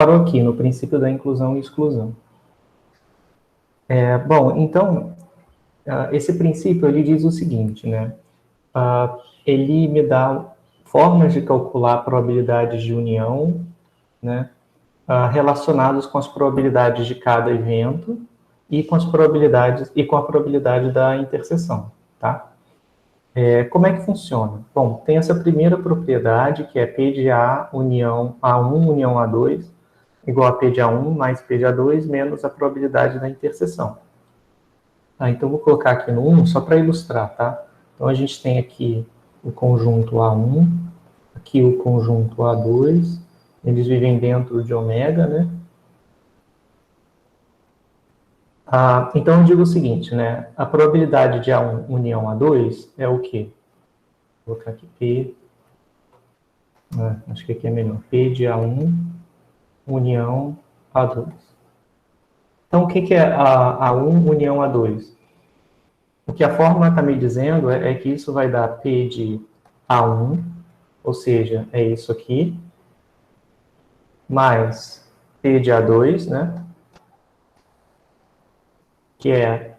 parou aqui, no princípio da inclusão e exclusão. Bom, então, esse princípio, ele diz o seguinte, né? Ele me dá formas de calcular probabilidades de união, né? Relacionados com as probabilidades de cada evento e com as probabilidades e com a probabilidade da interseção, tá? Como é que funciona? Bom, tem essa primeira propriedade, que é P de A união A1 união A2, igual a P de A1 mais P de A2 menos a probabilidade da interseção. Então, vou colocar aqui no 1 só para ilustrar, tá? Então, a gente tem aqui o conjunto A1, aqui o conjunto A2, eles vivem dentro de ômega, né? Então, eu digo o seguinte, né? A probabilidade de A1 união A2 é o quê? Vou colocar aqui P, acho que aqui é melhor, P de A1 união A2. Então, o que é a A1 união A2? O que a fórmula está me dizendo é que isso vai dar P de A1, ou seja, é isso aqui, mais P de A2, né? Que é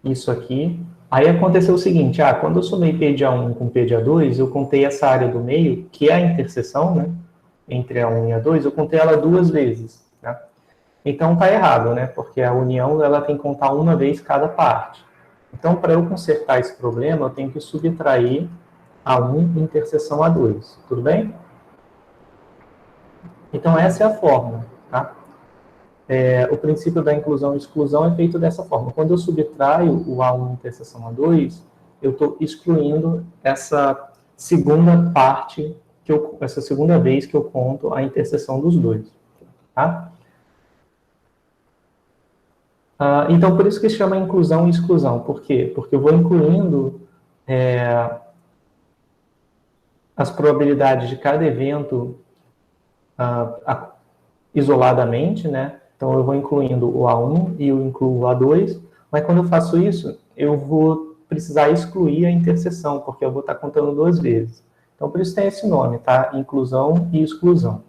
isso aqui. Aí aconteceu o seguinte, quando eu somei P de A1 com P de A2, eu contei essa área do meio, que é a interseção, né? Entre A1 e A2, eu contei ela 2 vezes, né? Então está errado, né? Porque a união ela tem que contar uma vez cada parte. Então, para eu consertar esse problema, eu tenho que subtrair A1 interseção A2. Tudo bem? Então, essa é a fórmula, tá? O princípio da inclusão e exclusão é feito dessa forma. Quando eu subtraio o A1 interseção A2, eu estou excluindo essa segunda parte, essa segunda vez que eu conto a interseção dos dois, tá? Então, por isso que se chama inclusão e exclusão. Por quê? Porque eu vou incluindo as probabilidades de cada evento isoladamente, né? Então, eu vou incluindo o A1 e eu incluo o A2, mas quando eu faço isso, eu vou precisar excluir a interseção, porque eu vou estar contando 2 vezes. Então, por isso tem esse nome, tá? Inclusão e exclusão.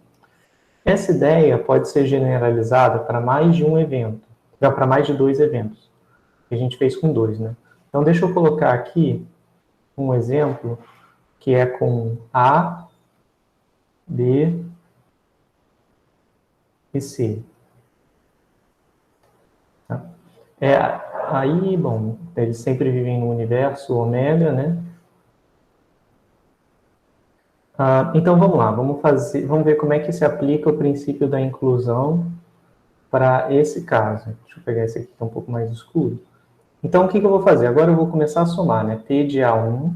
Essa ideia pode ser generalizada para mais de um evento, para mais de 2 eventos, que a gente fez com 2, né? Então, deixa eu colocar aqui um exemplo, que é com A, B e C. Tá? Aí, bom, eles sempre vivem no universo ômega, né? Então, vamos lá, vamos ver como é que se aplica o princípio da inclusão para esse caso. Deixa eu pegar esse aqui que está um pouco mais escuro. Então, o que eu vou fazer? Agora eu vou começar a somar, né? P de A1.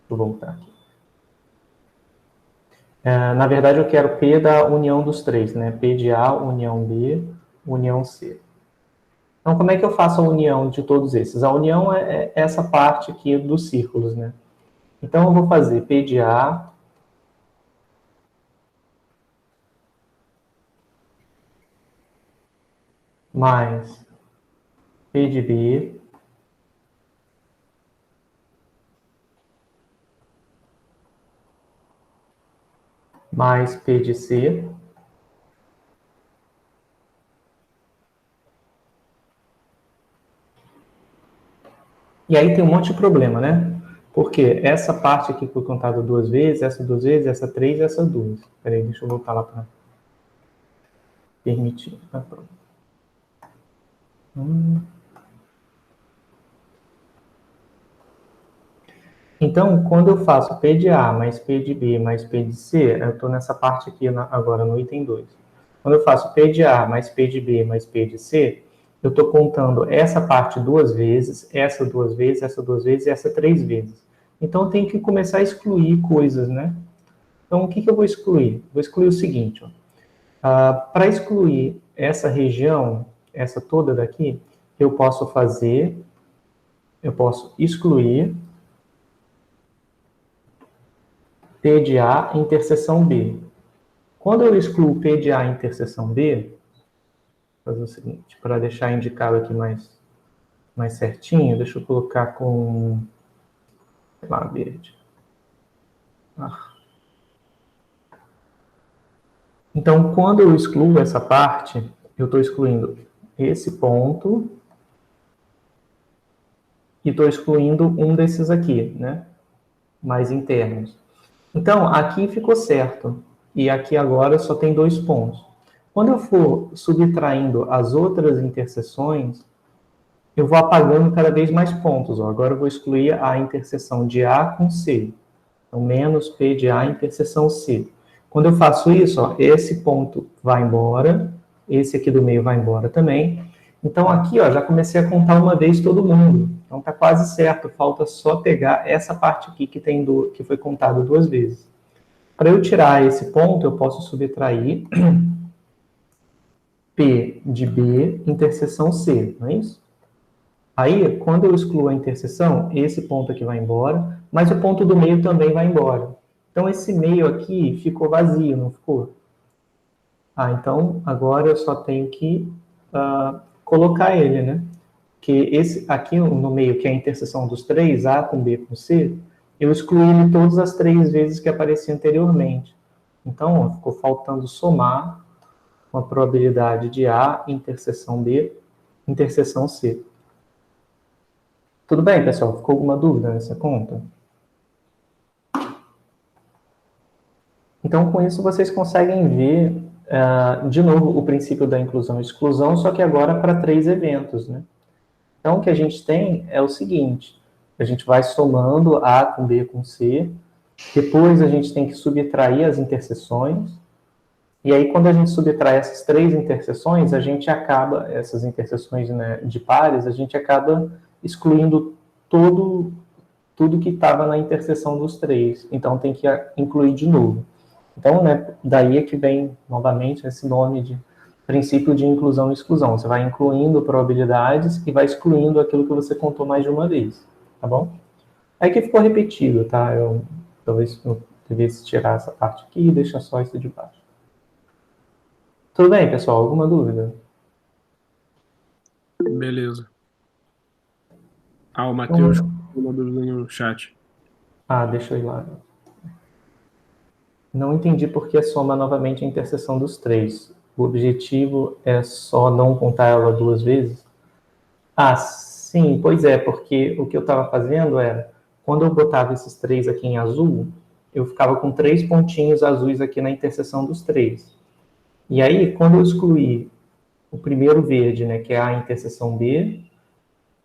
Vou voltar aqui. Na verdade, eu quero P da união dos três, né? P de A, união B, união C. Então, como é que eu faço a união de todos esses? A união é essa parte aqui dos círculos, né? Então, eu vou fazer P de A mais P de B mais P de C e aí tem um monte de problema, né? Porque essa parte aqui foi contada 2 vezes, essa 2 vezes, essa 3 e essa 2. Espera aí, deixa eu voltar lá para permitir. Pronto. Então, quando eu faço P de A mais P de B mais P de C, eu estou nessa parte aqui agora no item 2. Quando eu faço P de A mais P de B mais P de C, eu estou contando essa parte 2 vezes, essa 2 vezes, essa 2 vezes e essa 3 vezes. Então, eu tenho que começar a excluir coisas, né? Então, o que eu vou excluir? Vou excluir o seguinte, para excluir essa região, essa toda daqui, eu posso excluir P de A interseção B. Quando eu excluo P de A interseção B, vou fazer o seguinte, para deixar indicado aqui mais certinho, deixa eu colocar com, sei lá, verde. Então, quando eu excluo essa parte, eu estou excluindo esse ponto e estou excluindo um desses aqui, né? Mais internos. Então, aqui ficou certo. E aqui agora só tem 2 pontos. Quando eu for subtraindo as outras interseções, eu vou apagando cada vez mais pontos. Ó. Agora eu vou excluir a interseção de A com C. Então, menos P de A interseção C. Quando eu faço isso, ó, esse ponto vai embora, esse aqui do meio vai embora também. Então, aqui, ó, já comecei a contar uma vez todo mundo. Então, está quase certo. Falta só pegar essa parte aqui que foi contado 2 vezes. Para eu tirar esse ponto, eu posso subtrair P de B interseção C, não é isso? Aí, quando eu excluo a interseção, esse ponto aqui vai embora, mas o ponto do meio também vai embora. Então, esse meio aqui ficou vazio, não ficou? Ah, então, agora eu só tenho que colocar ele, né? Que esse aqui no meio, que é a interseção dos 3, A com B com C, eu excluí ele todas as 3 vezes que aparecia anteriormente. Então, ó, ficou faltando somar uma probabilidade de A interseção B, interseção C. Tudo bem, pessoal? Ficou alguma dúvida nessa conta? Então, com isso, vocês conseguem ver, de novo, o princípio da inclusão e exclusão, só que agora para 3 eventos, né? Então, o que a gente tem é o seguinte, a gente vai somando A com B com C, depois a gente tem que subtrair as interseções, e aí quando a gente subtrai essas 3 interseções, a gente acaba, essas interseções, né, de pares, a gente acaba excluindo tudo que estava na interseção dos 3. Então, tem que incluir de novo. Então, né, daí é que vem, novamente, esse nome de princípio de inclusão e exclusão. Você vai incluindo probabilidades e vai excluindo aquilo que você contou mais de uma vez, tá bom? Aí que ficou repetido, tá? Talvez eu devesse tirar essa parte aqui e deixar só isso de baixo. Tudo bem, pessoal? Alguma dúvida? Beleza. Ah, o Matheus Então, uma dúvida no chat. deixa eu ir lá. Não entendi por que soma novamente a interseção dos 3. O objetivo é só não contar ela 2 vezes? Ah, sim, pois é, porque o que eu estava fazendo era, quando eu botava esses 3 aqui em azul, eu ficava com 3 pontinhos azuis aqui na interseção dos 3. E aí, quando eu excluí o primeiro verde, né, que é a interseção B,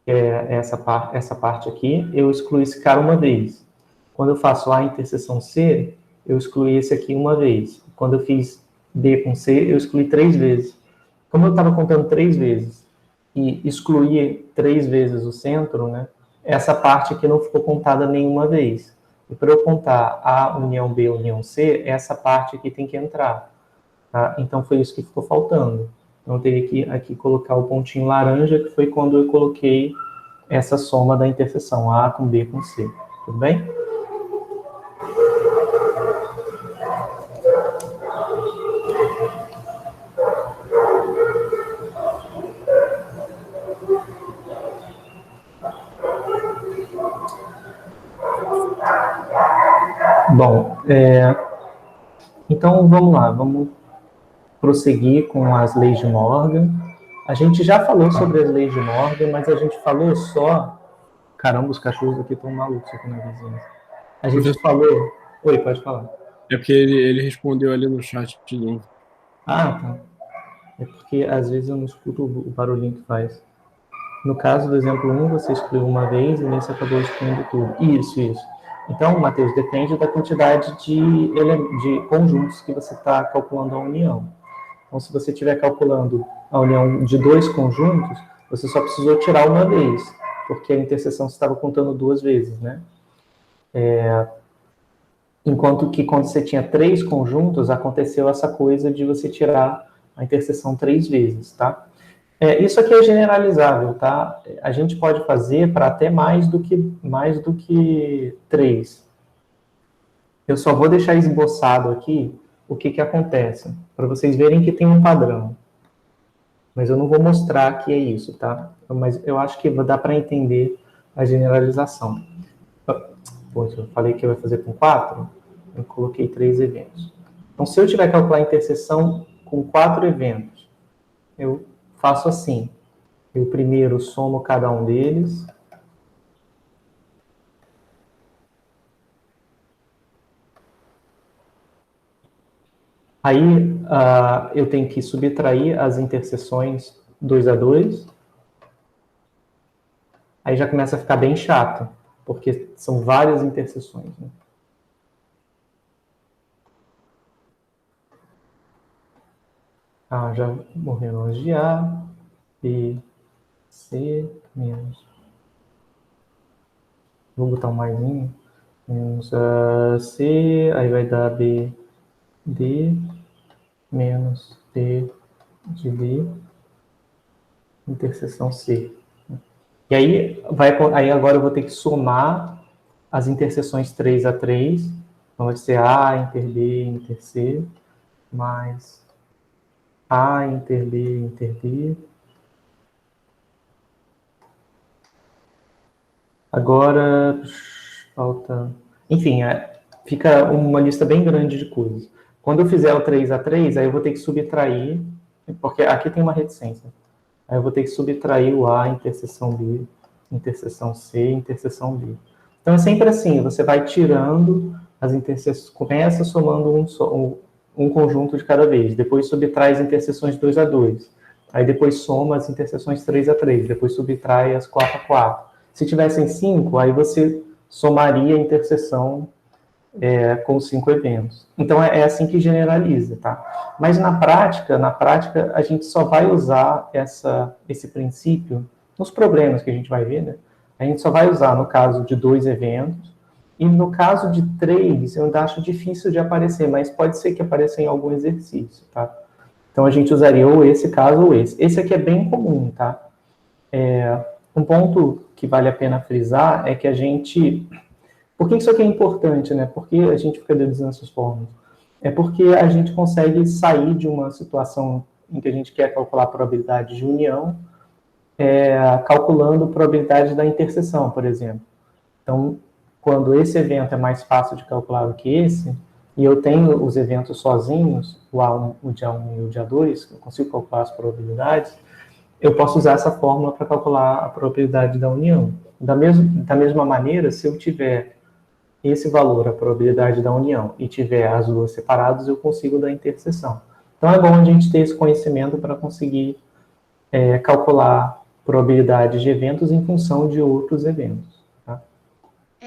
que é essa parte aqui, eu excluí esse cara uma vez. Quando eu faço A interseção C, eu excluí esse aqui uma vez. Quando eu fiz B com C, eu excluí 3 vezes. Como eu estava contando 3 vezes e excluí 3 vezes o centro, né, essa parte aqui não ficou contada nenhuma vez. E para eu contar A união B união C, essa parte aqui tem que entrar. Tá? Então foi isso que ficou faltando. Então eu teria que aqui colocar o pontinho laranja, que foi quando eu coloquei essa soma da interseção A com B com C. Tudo bem? Bom, então vamos lá, vamos prosseguir com as leis de Morgan. A gente já falou sobre as leis de Morgan, mas a gente falou só... Caramba, os cachorros aqui estão malucos aqui na vizinhança. A gente Professor, falou... Oi, pode falar. é porque ele respondeu ali no chat de novo. Ah, tá. É porque às vezes eu não escuto o barulhinho que faz. No caso do exemplo 1, você excluiu uma vez e nesse acabou excluindo tudo. Isso. Então, Matheus, depende da quantidade de conjuntos que você está calculando a união. Então, se você estiver calculando a união de 2 conjuntos, você só precisou tirar uma vez, porque a interseção você estava contando 2 vezes, né? Enquanto que quando você tinha 3 conjuntos, aconteceu essa coisa de você tirar a interseção 3 vezes, tá? Isso aqui é generalizável, tá? A gente pode fazer para até mais do que 3. Eu só vou deixar esboçado aqui o que acontece, para vocês verem que tem um padrão. Mas eu não vou mostrar que é isso, tá? Mas eu acho que dá para entender a generalização. Poxa, eu falei que eu ia fazer com 4, eu coloquei 3 eventos. Então, se eu tiver que calcular a interseção com 4 eventos, eu faço assim. Eu primeiro somo cada um deles. Aí, eu tenho que subtrair as interseções 2 a 2. Aí já começa a ficar bem chato, porque são várias interseções, né? Já morreram as de A, B, C, menos. Vou botar um maisinho. Menos C, aí vai dar B, D, menos D de D, interseção C. E aí, aí agora eu vou ter que somar as interseções 3 a 3. Então vai ser A inter B inter C, mais A inter B inter D. Agora, falta... Enfim, fica uma lista bem grande de coisas. Quando eu fizer o 3 a 3, aí eu vou ter que subtrair, porque aqui tem uma reticência. Aí eu vou ter que subtrair o A, interseção B, interseção C, interseção D. Então é sempre assim, você vai tirando as interseções, começa somando um conjunto de cada vez, depois subtrai as interseções 2 a 2, aí depois soma as interseções 3 a 3, depois subtrai as 4 a 4. Se tivessem 5, aí você somaria a interseção com 5 eventos. Então é assim que generaliza, tá? Mas na prática a gente só vai usar esse princípio nos problemas que a gente vai ver, né? A gente só vai usar no caso de 2 eventos, e no caso de 3, eu ainda acho difícil de aparecer, mas pode ser que apareça em algum exercício, tá? Então a gente usaria ou esse caso ou esse. Esse aqui é bem comum, tá? Um ponto que vale a pena frisar é que a gente... Por que isso aqui é importante, né? Por que a gente fica deduzindo essas fórmulas? É porque a gente consegue sair de uma situação em que a gente quer calcular a probabilidade de união, calculando a probabilidade da interseção, por exemplo. Então, quando esse evento é mais fácil de calcular do que esse, e eu tenho os eventos sozinhos, o A1, o de A1 e o de A2, eu consigo calcular as probabilidades, eu posso usar essa fórmula para calcular a probabilidade da união. Da mesma maneira, se eu tiver esse valor, a probabilidade da união, e tiver as duas separadas, eu consigo da interseção. Então é bom a gente ter esse conhecimento para conseguir calcular probabilidades de eventos em função de outros eventos. Tá?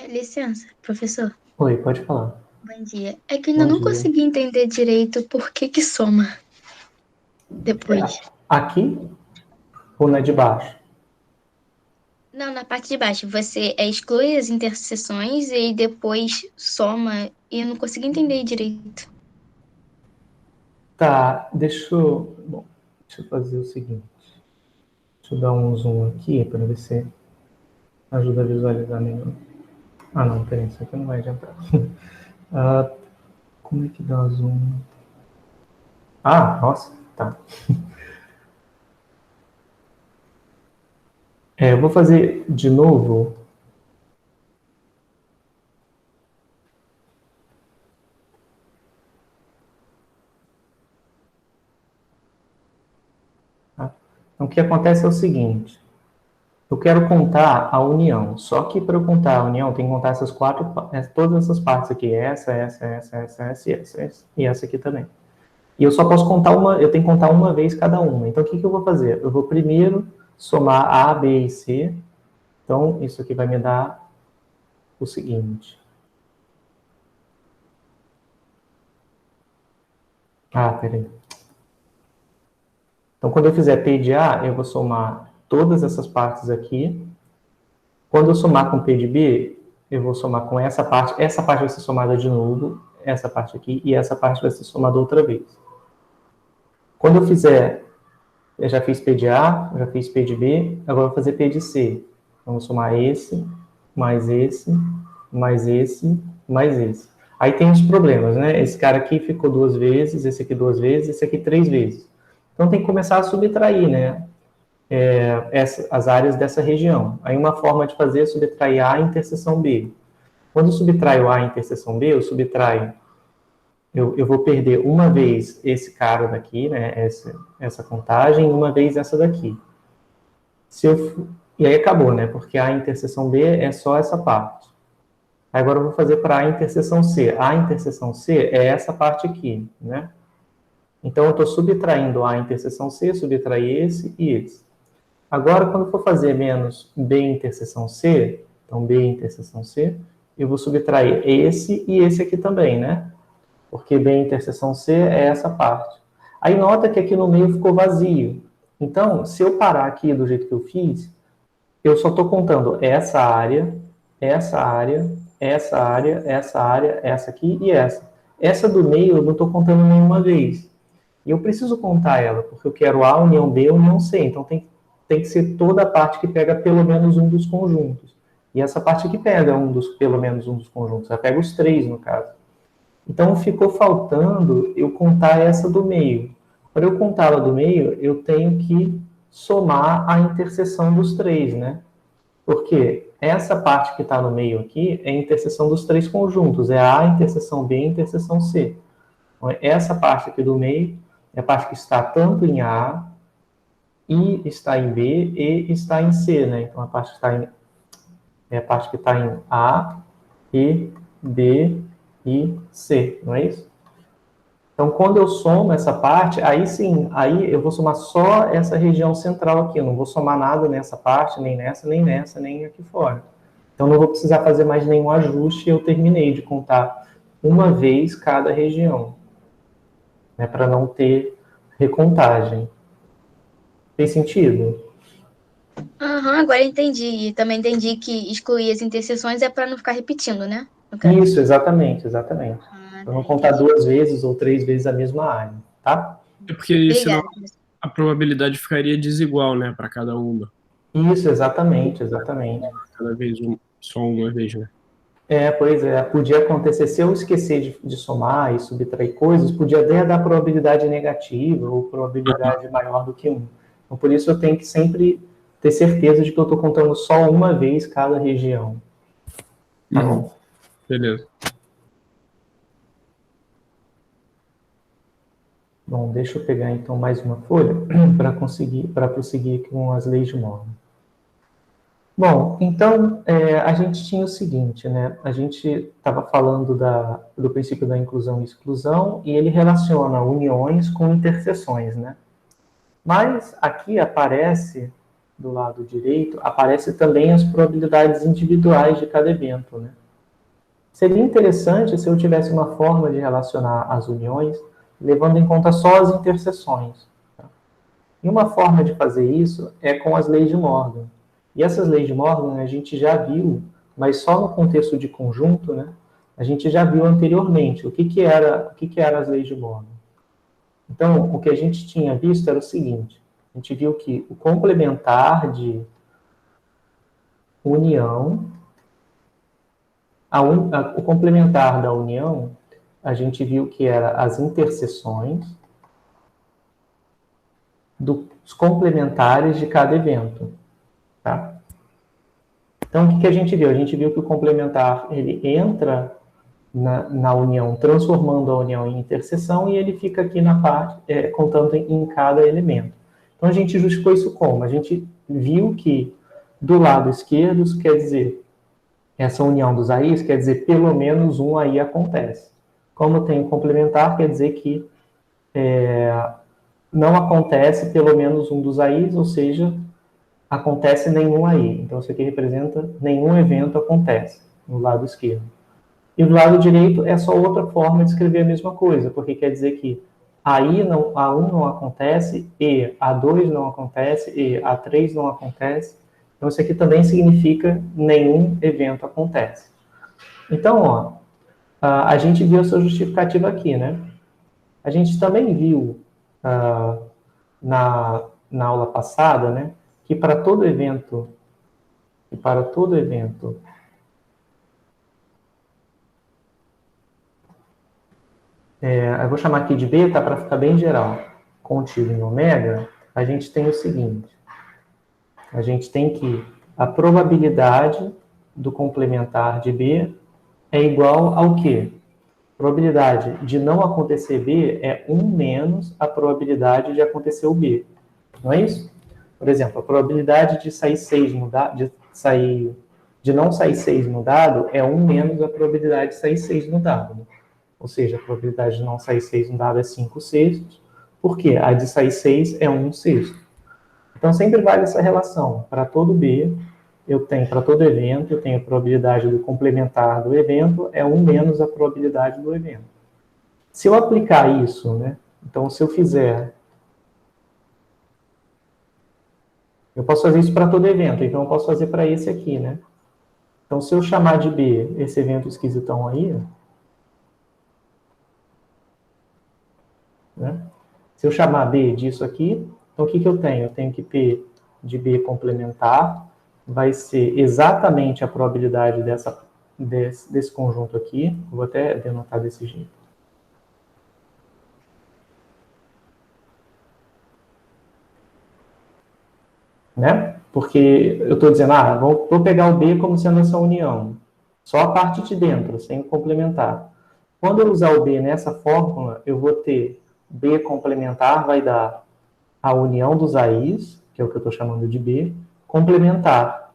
Licença, professor. Oi, pode falar. Bom dia. É que eu ainda não consegui entender direito por que soma depois. Aqui ou na de baixo? Não, na parte de baixo. Você exclui as interseções e depois soma. E eu não consegui entender direito. Tá, deixa eu fazer o seguinte. Deixa eu dar um zoom aqui para ver se ajuda a visualizar melhor. Não, peraí, isso aqui não vai adiantar. Como é que dá zoom? Nossa, tá. Eu vou fazer de novo. Tá? Então, o que acontece é o seguinte. Eu quero contar a união. Só que para eu contar a união, tem que contar essas todas essas partes aqui. Essa e essa aqui também. E eu só posso contar eu tenho que contar uma vez cada uma. Então, o que eu vou fazer? Eu vou primeiro somar A, B e C. Então, isso aqui vai me dar o seguinte. Peraí. Então, quando eu fizer P de A, eu vou somar todas essas partes aqui. Quando eu somar com P de B, eu vou somar com essa parte. Essa parte vai ser somada de novo, essa parte aqui, e essa parte vai ser somada outra vez. Quando eu fizer, eu já fiz P de A, já fiz P de B, agora eu vou fazer P de C. Então, vou somar esse, mais esse, mais esse, mais esse. Aí tem os problemas, né? Esse cara aqui ficou 2 vezes, esse aqui 2 vezes, esse aqui 3 vezes. Então, tem que começar a subtrair, né? As áreas dessa região. Aí, uma forma de fazer é subtrair A interseção B. Quando eu subtraio A interseção B, eu subtraio eu vou perder uma vez esse cara daqui, né, essa contagem, e uma vez essa daqui. E aí acabou, né, porque A interseção B é só essa parte. Agora eu vou fazer para A interseção C. A interseção C é essa parte aqui, né? Então eu estou subtraindo A interseção C, subtrair esse e esse. Agora, quando for fazer menos B interseção C, então B interseção C, eu vou subtrair esse e esse aqui também, né? Porque B interseção C é essa parte. Aí nota que aqui no meio ficou vazio. Então, se eu parar aqui do jeito que eu fiz, eu só estou contando essa área, essa área, essa área, essa área, essa aqui e essa. Essa do meio eu não estou contando nenhuma vez. E eu preciso contar ela, porque eu quero A, união B, união C. Então tem que ser toda a parte que pega pelo menos um dos conjuntos. E essa parte aqui pega pelo menos um dos conjuntos. Ela pega os 3, no caso. Então ficou faltando eu contar essa do meio. Para eu contar ela do meio, eu tenho que somar a interseção dos 3, né? Porque essa parte que está no meio aqui é a interseção dos 3 conjuntos. É a interseção B e interseção C. Então, essa parte aqui do meio é a parte que está tanto em A, e está em B, e está em C, né? Então, a parte que está em A, E, B e C, não é isso? Então, quando eu somo essa parte, aí sim, aí eu vou somar só essa região central aqui. Eu não vou somar nada nessa parte, nem nessa, nem nessa, nem aqui fora. Então, não vou precisar fazer mais nenhum ajuste. Eu terminei de contar uma vez cada região, né, para não ter recontagem. Fez sentido? Agora entendi. E também entendi que excluir as interseções é para não ficar repetindo, né? Isso, exatamente, exatamente. Para não contar Entendi. 2 vezes ou 3 vezes a mesma área, tá? É porque senão Obrigada. a probabilidade ficaria desigual, né, para cada uma. Isso, exatamente, exatamente. Cada vez só uma vez, né? Pois é, podia acontecer, se eu esquecer de somar e subtrair coisas, podia até dar probabilidade negativa ou probabilidade maior do que 1. Então, por isso eu tenho que sempre ter certeza de que eu estou contando só uma vez cada região. Tá bom? Beleza. Bom, deixa eu pegar então mais uma folha para prosseguir com as leis de Moore. Bom, então a gente tinha o seguinte, né? A gente estava falando do princípio da inclusão e exclusão e ele relaciona uniões com interseções, né? Mas aqui aparece, do lado direito, aparece também as probabilidades individuais de cada evento, né? Seria interessante se eu tivesse uma forma de relacionar as uniões levando em conta só as interseções. Tá? E uma forma de fazer isso é com as leis de Morgan. E essas leis de Morgan a gente já viu, mas só no contexto de conjunto, né? A gente já viu anteriormente o que eram as leis de Morgan. Então, o que a gente tinha visto era o seguinte: a gente viu que o complementar de união, o complementar da união, a gente viu que era as interseções dos complementares de cada evento. Tá? Então, o que a gente viu? A gente viu que o complementar ele entra na união, transformando a união em interseção, e ele fica aqui na parte, contando em cada elemento. Então, a gente justificou isso como? A gente viu que do lado esquerdo, isso quer dizer, essa união dos AIs quer dizer pelo menos um AI acontece. Como tem complementar, quer dizer que não acontece pelo menos um dos AIs, ou seja, acontece nenhum AI. Então, isso aqui representa nenhum evento acontece no lado esquerdo. E do lado direito é só outra forma de escrever a mesma coisa, porque quer dizer que A1 não acontece, e A2 não acontece, e A3 não acontece. Então, isso aqui também significa nenhum evento acontece. Então, ó, a gente viu essa justificativa aqui, né? A gente também viu na aula passada, né, que para todo evento, eu vou chamar aqui de B, tá, para ficar bem geral, contido em ômega, a gente tem o seguinte: a gente tem que a probabilidade do complementar de B é igual ao quê? probabilidade de não acontecer B é 1 menos a probabilidade de acontecer o B. Não é isso? Por exemplo, a probabilidade de sair 6 no dado, de não sair 6 no dado é 1 menos a probabilidade de sair 6 no dado. Né? Ou seja, a probabilidade de não sair 6 no dado é 5 sextos, porque a de sair 6 é 1 sexto. Então, sempre vale essa relação. Para todo B, para todo evento, eu tenho a probabilidade do complementar do evento é 1 menos a probabilidade do evento. Se eu aplicar isso, né? Então, se eu fizer... Eu posso fazer isso para todo evento, então eu posso fazer para esse aqui, né? Então, se eu chamar de B esse evento esquisitão aí, né? Se eu chamar B disso aqui, então o que eu tenho? Eu tenho que P de B complementar vai ser exatamente a probabilidade desse conjunto aqui. Vou até denotar desse jeito. Né? Porque eu estou dizendo, vou pegar o B como sendo essa união. Só a parte de dentro, sem complementar. Quando eu usar o B nessa fórmula, eu vou ter B complementar vai dar a união dos AIs, que é o que eu estou chamando de B, complementar.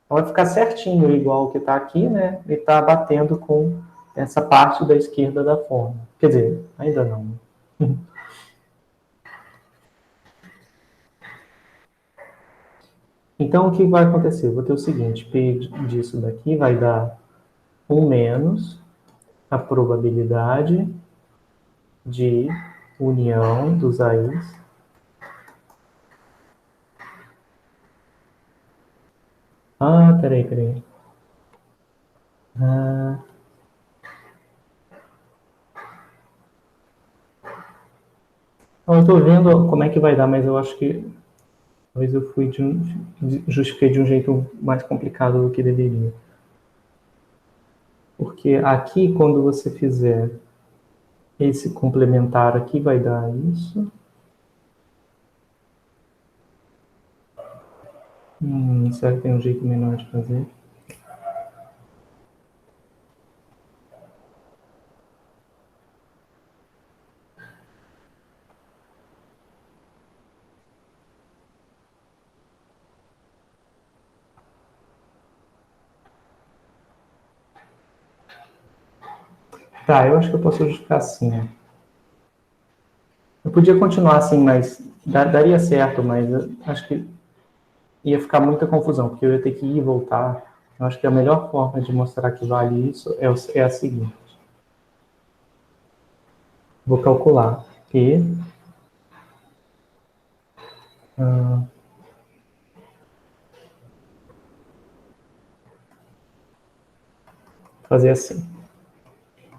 Então vai ficar certinho, igual o que está aqui, né? E está batendo com essa parte da esquerda da fórmula. Quer dizer, ainda não. Então, o que vai acontecer? Eu vou ter o seguinte, P disso daqui vai dar 1 menos a probabilidade de união dos AIs. Peraí. Eu estou vendo como é que vai dar, mas eu acho que talvez eu justifiquei de um jeito mais complicado do que deveria. Porque aqui, quando você fizer esse complementar aqui, vai dar isso. Será que tem um jeito menor de fazer? Tá, eu acho que eu posso justificar assim. Né? Eu podia continuar assim, mas daria certo, mas eu acho que ia ficar muita confusão, porque eu ia ter que ir e voltar. Eu acho que a melhor forma de mostrar que vale isso é a seguinte. Vou calcular P. Fazer assim.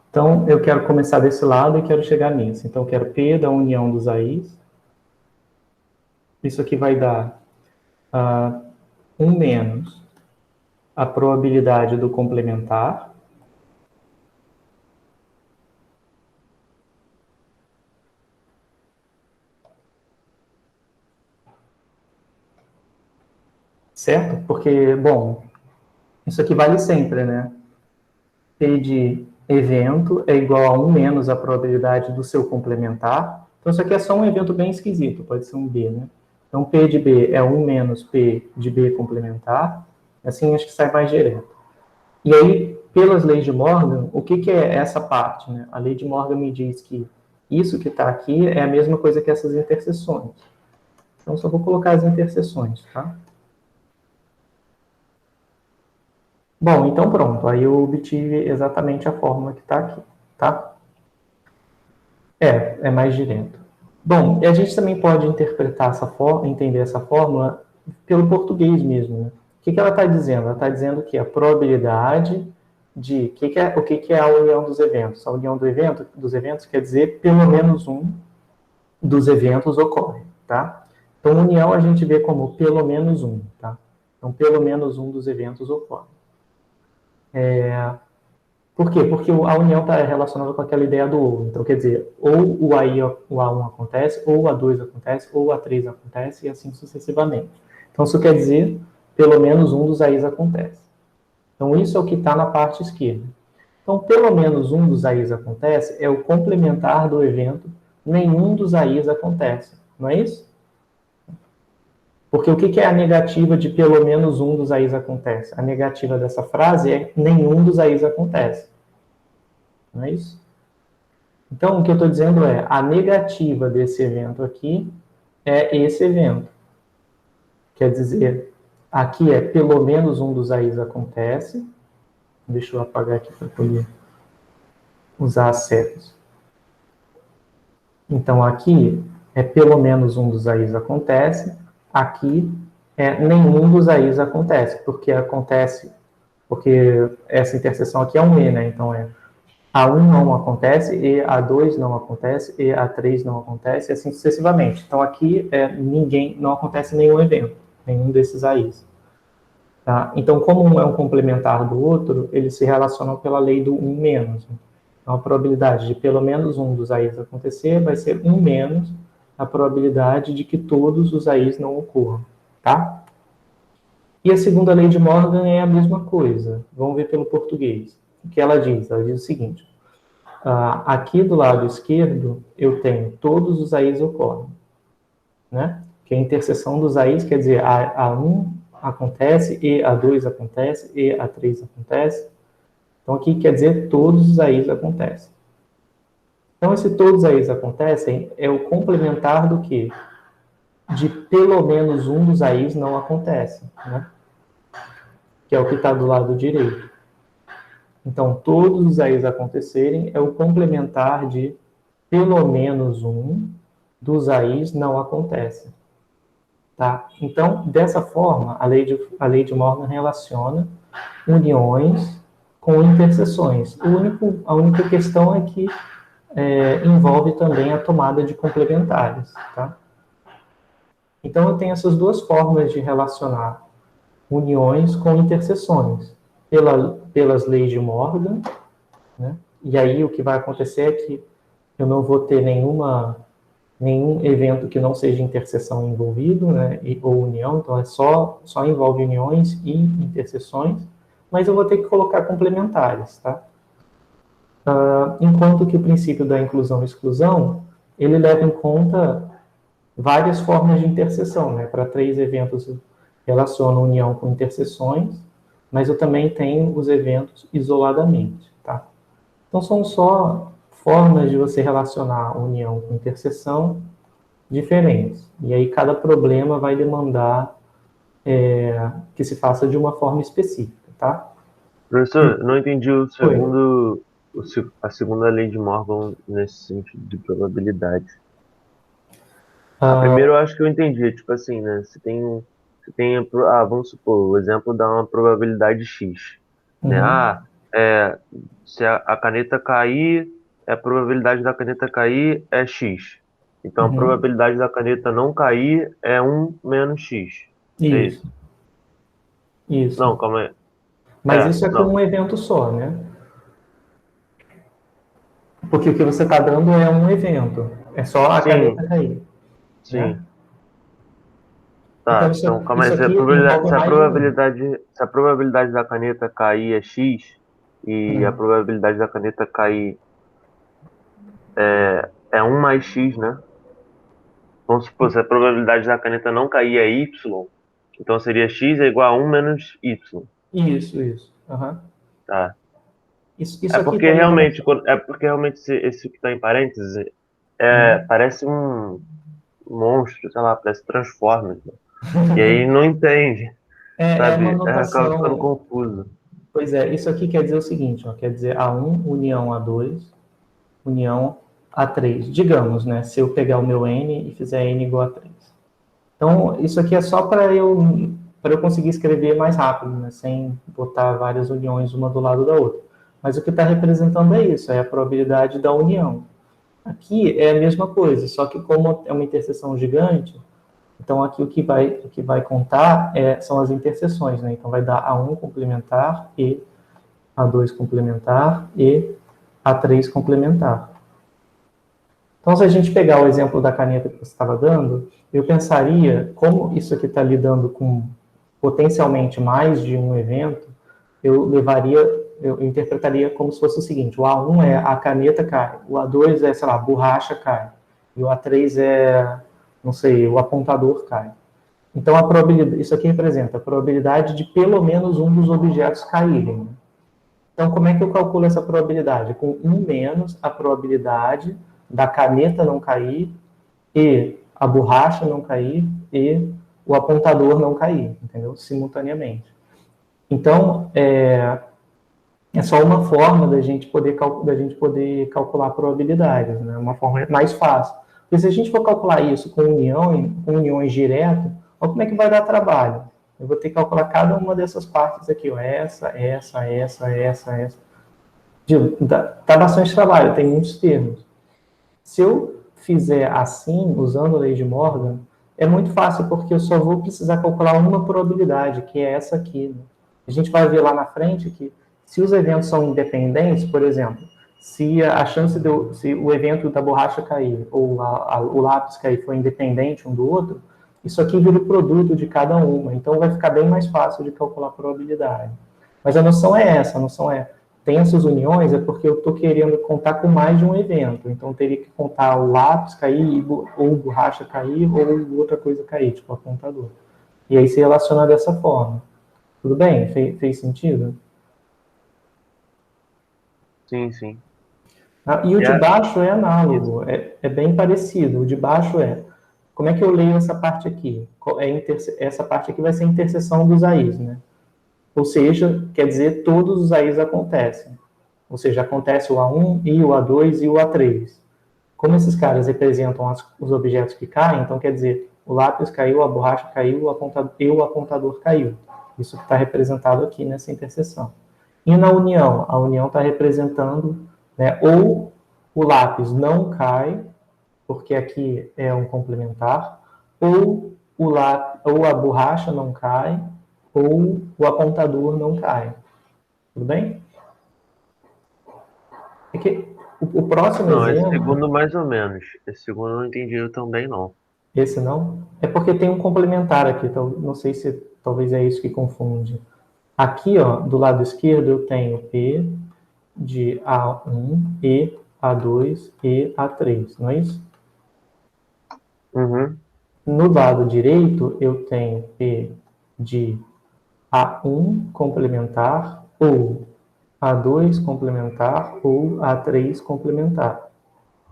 Então, eu quero começar desse lado e quero chegar nisso. Então, eu quero P da união dos AIs. Isso aqui vai dar 1 menos a probabilidade do complementar. Certo? Porque, bom, isso aqui vale sempre, né? P de evento é igual a 1 menos a probabilidade do seu complementar. Então, isso aqui é só um evento bem esquisito, pode ser um B, né? Então, P de B é 1 menos P de B complementar. Assim, acho que sai mais direto. E aí, pelas leis de Morgan, o que é essa parte? Né? A lei de Morgan me diz que isso que está aqui é a mesma coisa que essas interseções. Então, só vou colocar as interseções, tá? Bom, então pronto. Aí eu obtive exatamente a fórmula que está aqui, tá? É mais direto. Bom, e a gente também pode interpretar entender essa fórmula pelo português mesmo, né? O que ela está dizendo? Ela está dizendo que a probabilidade de... O que é a união dos eventos? A união dos eventos quer dizer pelo menos um dos eventos ocorre, tá? Então, união a gente vê como pelo menos um, tá? Então, pelo menos um dos eventos ocorre. Por quê? Porque a união está relacionada com aquela ideia do ou. Então, quer dizer, ou o A1 acontece, ou o A2 acontece, ou o A3 acontece, e assim sucessivamente. Então, isso quer dizer, pelo menos um dos AIs acontece. Então, isso é o que está na parte esquerda. Então, pelo menos um dos AIs acontece é o complementar do evento, nenhum dos AIs acontece. Não é isso? Porque o que é a negativa de pelo menos um dos AIs acontece? A negativa dessa frase é nenhum dos AIs acontece. Não é isso? Então, o que eu estou dizendo é, a negativa desse evento aqui é esse evento. Quer dizer, aqui é pelo menos um dos AIs acontece. Deixa eu apagar aqui para poder usar as setas. Então, aqui é pelo menos um dos AIs acontece. Aqui é nenhum dos AIs acontece, porque essa interseção aqui é um E, né? Então, A1 não acontece, e A2 não acontece, e A3 não acontece, e assim sucessivamente. Então, aqui não acontece nenhum evento, nenhum desses AIs. Tá? Então, como um é um complementar do outro, eles se relacionam pela lei do 1 menos. Então, a probabilidade de pelo menos um dos AIs acontecer vai ser 1 menos a probabilidade de que todos os AIs não ocorram. Tá? E a segunda lei de Morgan é a mesma coisa. Vamos ver pelo português. O que ela diz? Ela diz o seguinte. Aqui do lado esquerdo, eu tenho todos os AIs ocorrem. Né? Que a interseção dos AIs quer dizer A1 acontece, e A2 acontece, e A3 acontece. Então, aqui quer dizer todos os AIs acontecem. Então, esse todos os AIs acontecem é o complementar do quê? De pelo menos um dos AIs não acontece, né? Que é o que está do lado direito. Então, todos os AIs acontecerem é o complementar de pelo menos um dos AIs não acontece. Tá? Então, dessa forma, a lei de Morgan relaciona uniões com interseções. A única questão é que envolve também a tomada de complementares. Tá? Então, eu tenho essas duas formas de relacionar uniões com interseções. Pelas leis de Morgan, né? E aí o que vai acontecer é que eu não vou ter nenhum evento que não seja interseção envolvido, né? Ou união, então só envolve uniões e interseções, mas eu vou ter que colocar complementares, tá? Enquanto que o princípio da inclusão e exclusão, ele leva em conta várias formas de interseção, né? Para 3 eventos eu relaciono união com interseções, mas eu também tenho os eventos isoladamente, tá? Então, são só formas de você relacionar união com interseção diferentes. E aí, cada problema vai demandar que se faça de uma forma específica, tá? Professor, não entendi a segunda lei de Morgan nesse sentido de probabilidade. A primeira eu acho que eu entendi, tipo assim, né? Vamos supor, o exemplo dá uma probabilidade X, né? Se a caneta cair, a probabilidade da caneta cair é X. Então, a probabilidade da caneta não cair é 1 menos X. É isso? Isso. Não, calma aí. Mas isso é com um evento só, né? Porque o que você está dando é um evento. É só a caneta cair. Sim. Né? Tá, então calma aí. Se a probabilidade da caneta cair é X e a probabilidade da caneta cair é 1 mais X, né? Vamos supor, se a probabilidade da caneta não cair é Y, então seria X é igual a 1 menos Y. Isso. Tá. Isso é porque realmente esse que está em parênteses parece um monstro, sei lá, parece Transformers. Né? E aí não entende. Sabe? Uma notação... Acaba ficando confuso. Pois é, isso aqui quer dizer o seguinte, ó, quer dizer A1, união A2, união A3. Digamos, né, se eu pegar o meu N e fizer N igual a 3. Então, isso aqui é só para eu conseguir escrever mais rápido, né, sem botar várias uniões uma do lado da outra. Mas o que está representando é isso, é a probabilidade da união. Aqui é a mesma coisa, só que como é uma interseção gigante, então aqui o que vai contar são as interseções, né? Então vai dar A1 complementar e A2 complementar e A3 complementar. Então, se a gente pegar o exemplo da caneta que você estava dando, eu pensaria, como isso aqui está lidando com potencialmente mais de um evento, eu eu interpretaria como se fosse o seguinte: o A1 é a caneta cai, o A2 é, sei lá, a borracha cai, e o A3 é, não sei, o apontador cai. Então, a probabilidade, isso aqui representa a probabilidade de pelo menos um dos objetos caírem, né? Então, como é que eu calculo essa probabilidade? Com 1 menos a probabilidade da caneta não cair e a borracha não cair e o apontador não cair, entendeu? Simultaneamente. Então, é só uma forma da gente poder calcular probabilidades, né? Uma forma mais fácil. Porque se a gente for calcular isso com uniões direto, olha como é que vai dar trabalho. Eu vou ter que calcular cada uma dessas partes aqui, ó. Essa. Dá bastante trabalho, tem muitos termos. Se eu fizer assim, usando a lei de Morgan, é muito fácil, porque eu só vou precisar calcular uma probabilidade, que é essa aqui, né? A gente vai ver lá na frente que, se os eventos são independentes, por exemplo, se a chance se o evento da borracha cair ou o lápis cair for independente um do outro, isso aqui vira o produto de cada uma. Então, vai ficar bem mais fácil de calcular a probabilidade. Mas a noção é essa, a noção é: tem essas uniões, é porque eu estou querendo contar com mais de um evento. Então, eu teria que contar o lápis cair, ou borracha cair, ou outra coisa cair, tipo apontador. E aí se relaciona dessa forma. Tudo bem? Fez sentido? Sim, sim. E o de baixo é análogo, é bem parecido. O de baixo como é que eu leio essa parte aqui? Essa parte aqui vai ser a interseção dos AIs, né? Ou seja, quer dizer, todos os AIs acontecem. Ou seja, acontece o A1, e o A2 e o A3. Como esses caras representam os objetos que caem, então quer dizer, o lápis caiu, a borracha caiu, o apontador caiu. Isso que está representado aqui nessa interseção. E na união, a união está representando, né, ou o lápis não cai, porque aqui é um complementar, ou a borracha não cai, ou o apontador não cai. Tudo bem? É que o próximo Não, esse exemplo... segundo mais ou menos. Esse segundo eu não entendi eu também, não. Esse não? É porque tem um complementar aqui, então não sei se talvez é isso que confunde. Aqui, ó, do lado esquerdo, eu tenho P de A1, E, A2 e A3, não é isso? Uhum. No lado direito, eu tenho P de A1 complementar, ou A2 complementar, ou A3 complementar.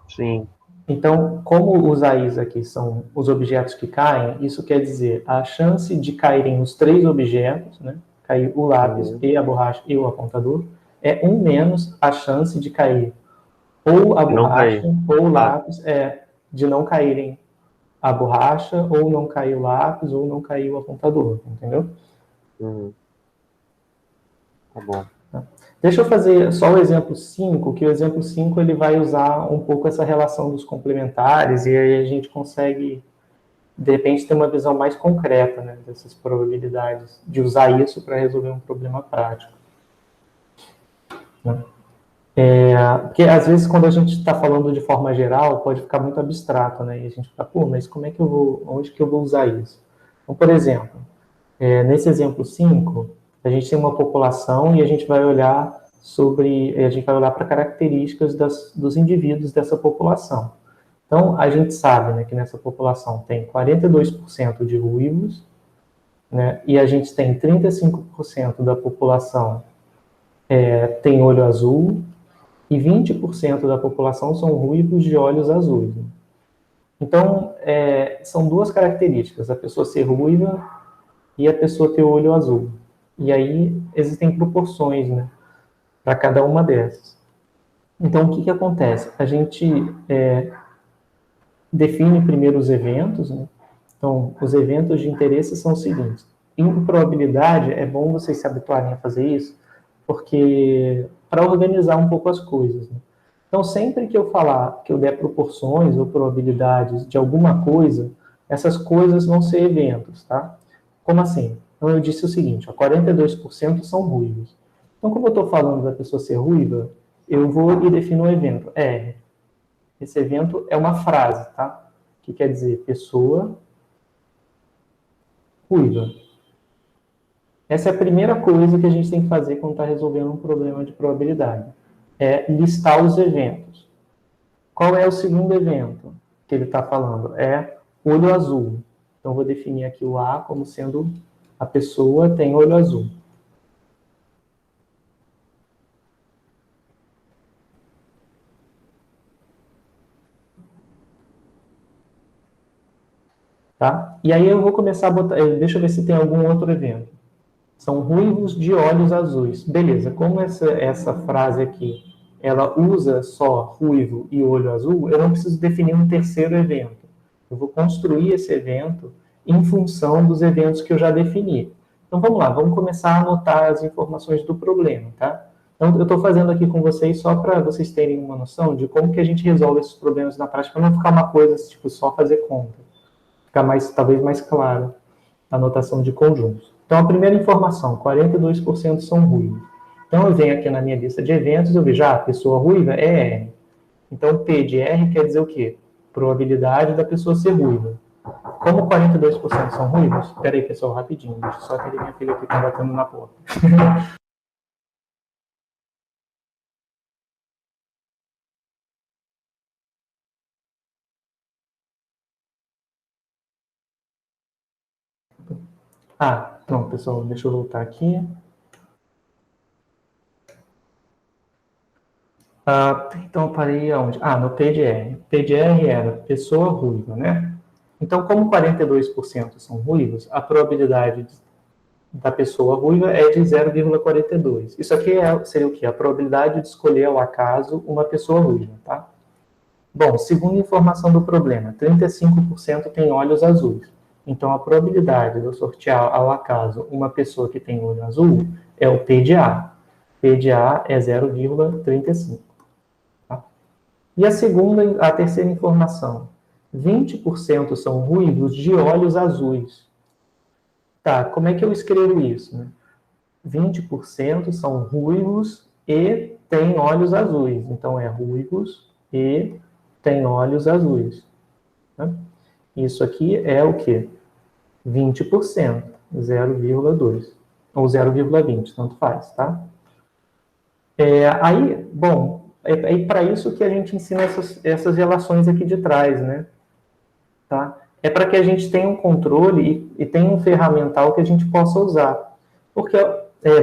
Sim. Então, como os AIs aqui são os objetos que caem, isso quer dizer a chance de caírem os três objetos, né? Cair o lápis e a borracha e o apontador, é 1 menos a chance de cair ou a Não borracha cair. ou o lápis, de não caírem a borracha, ou não cair o lápis, ou não cair o apontador, entendeu? Uhum. Tá bom. Deixa eu fazer só o exemplo 5, que o exemplo 5 ele vai usar um pouco essa relação dos complementares, e aí a gente consegue, de repente, ter uma visão mais concreta, né, dessas probabilidades, de usar isso para resolver um problema prático. Né? Porque, às vezes, quando a gente está falando de forma geral, pode ficar muito abstrato, né, e a gente fica, pô, mas como é que onde que eu vou usar isso? Então, por exemplo, nesse exemplo 5, a gente tem uma população e a gente vai olhar para características dos indivíduos dessa população. Então, a gente sabe, né, que nessa população tem 42% de ruivos, né, e a gente tem 35% da população tem olho azul, e 20% da população são ruivos de olhos azuis. Né? Então, são duas características, a pessoa ser ruiva e a pessoa ter olho azul. E aí existem proporções, né, para cada uma dessas. Então, o que acontece? A gente define primeiro os eventos, né? Então, os eventos de interesse são os seguintes. Em probabilidade, é bom vocês se habituarem a fazer isso, porque para organizar um pouco as coisas. Né? Então, sempre que eu falar, que eu der proporções ou probabilidades de alguma coisa, essas coisas vão ser eventos, tá? Como assim? Então, eu disse o seguinte, ó, 42% são ruivos. Então, como eu estou falando da pessoa ser ruiva, eu vou e defino um evento, R. Esse evento é uma frase, tá? Que quer dizer pessoa ruiva. Essa é a primeira coisa que a gente tem que fazer quando está resolvendo um problema de probabilidade. É listar os eventos. Qual é o segundo evento que ele está falando? É olho azul. Então, vou definir aqui o A como sendo a pessoa tem olho azul. Tá? E aí eu vou começar a botar... Deixa eu ver se tem algum outro evento. São ruivos de olhos azuis. Beleza, como essa frase aqui, ela usa só ruivo e olho azul, eu não preciso definir um terceiro evento. Eu vou construir esse evento em função dos eventos que eu já defini. Então vamos lá, vamos começar a anotar as informações do problema, tá? Então eu estou fazendo aqui com vocês só para vocês terem uma noção de como que a gente resolve esses problemas na prática, para não ficar uma coisa tipo só fazer conta. Ficar talvez mais claro a anotação de conjuntos. Então, a primeira informação, 42% são ruivos. Então, eu venho aqui na minha lista de eventos, eu vejo, a pessoa ruiva é R. Então, P de R quer dizer o quê? Probabilidade da pessoa ser ruiva. Como 42% são ruivos, espera aí, pessoal, rapidinho, deixa eu só atender minha filha que está batendo na porta. Pronto, pessoal, deixa eu voltar aqui. Então, eu parei aonde? No PDR. PDR era pessoa ruiva, né? Então, como 42% são ruivos, a probabilidade da pessoa ruiva é de 0,42. Isso aqui seria o quê? A probabilidade de escolher ao acaso uma pessoa ruiva, tá? Bom, segunda informação do problema, 35% tem olhos azuis. Então, a probabilidade de eu sortear ao acaso uma pessoa que tem olho azul é o P de A. P de A é 0,35. Tá? E a terceira informação, 20% são ruivos de olhos azuis. Tá, como é que eu escrevo isso? Né? 20% são ruivos e têm olhos azuis. Então, é ruivos e têm olhos azuis. Né? Isso aqui é o quê? 20%, 0,2. Ou 0,20, tanto faz, tá? Aí, bom, é para isso que a gente ensina essas relações aqui de trás, né? Tá? É para que a gente tenha um controle e tenha um ferramental que a gente possa usar. Porque,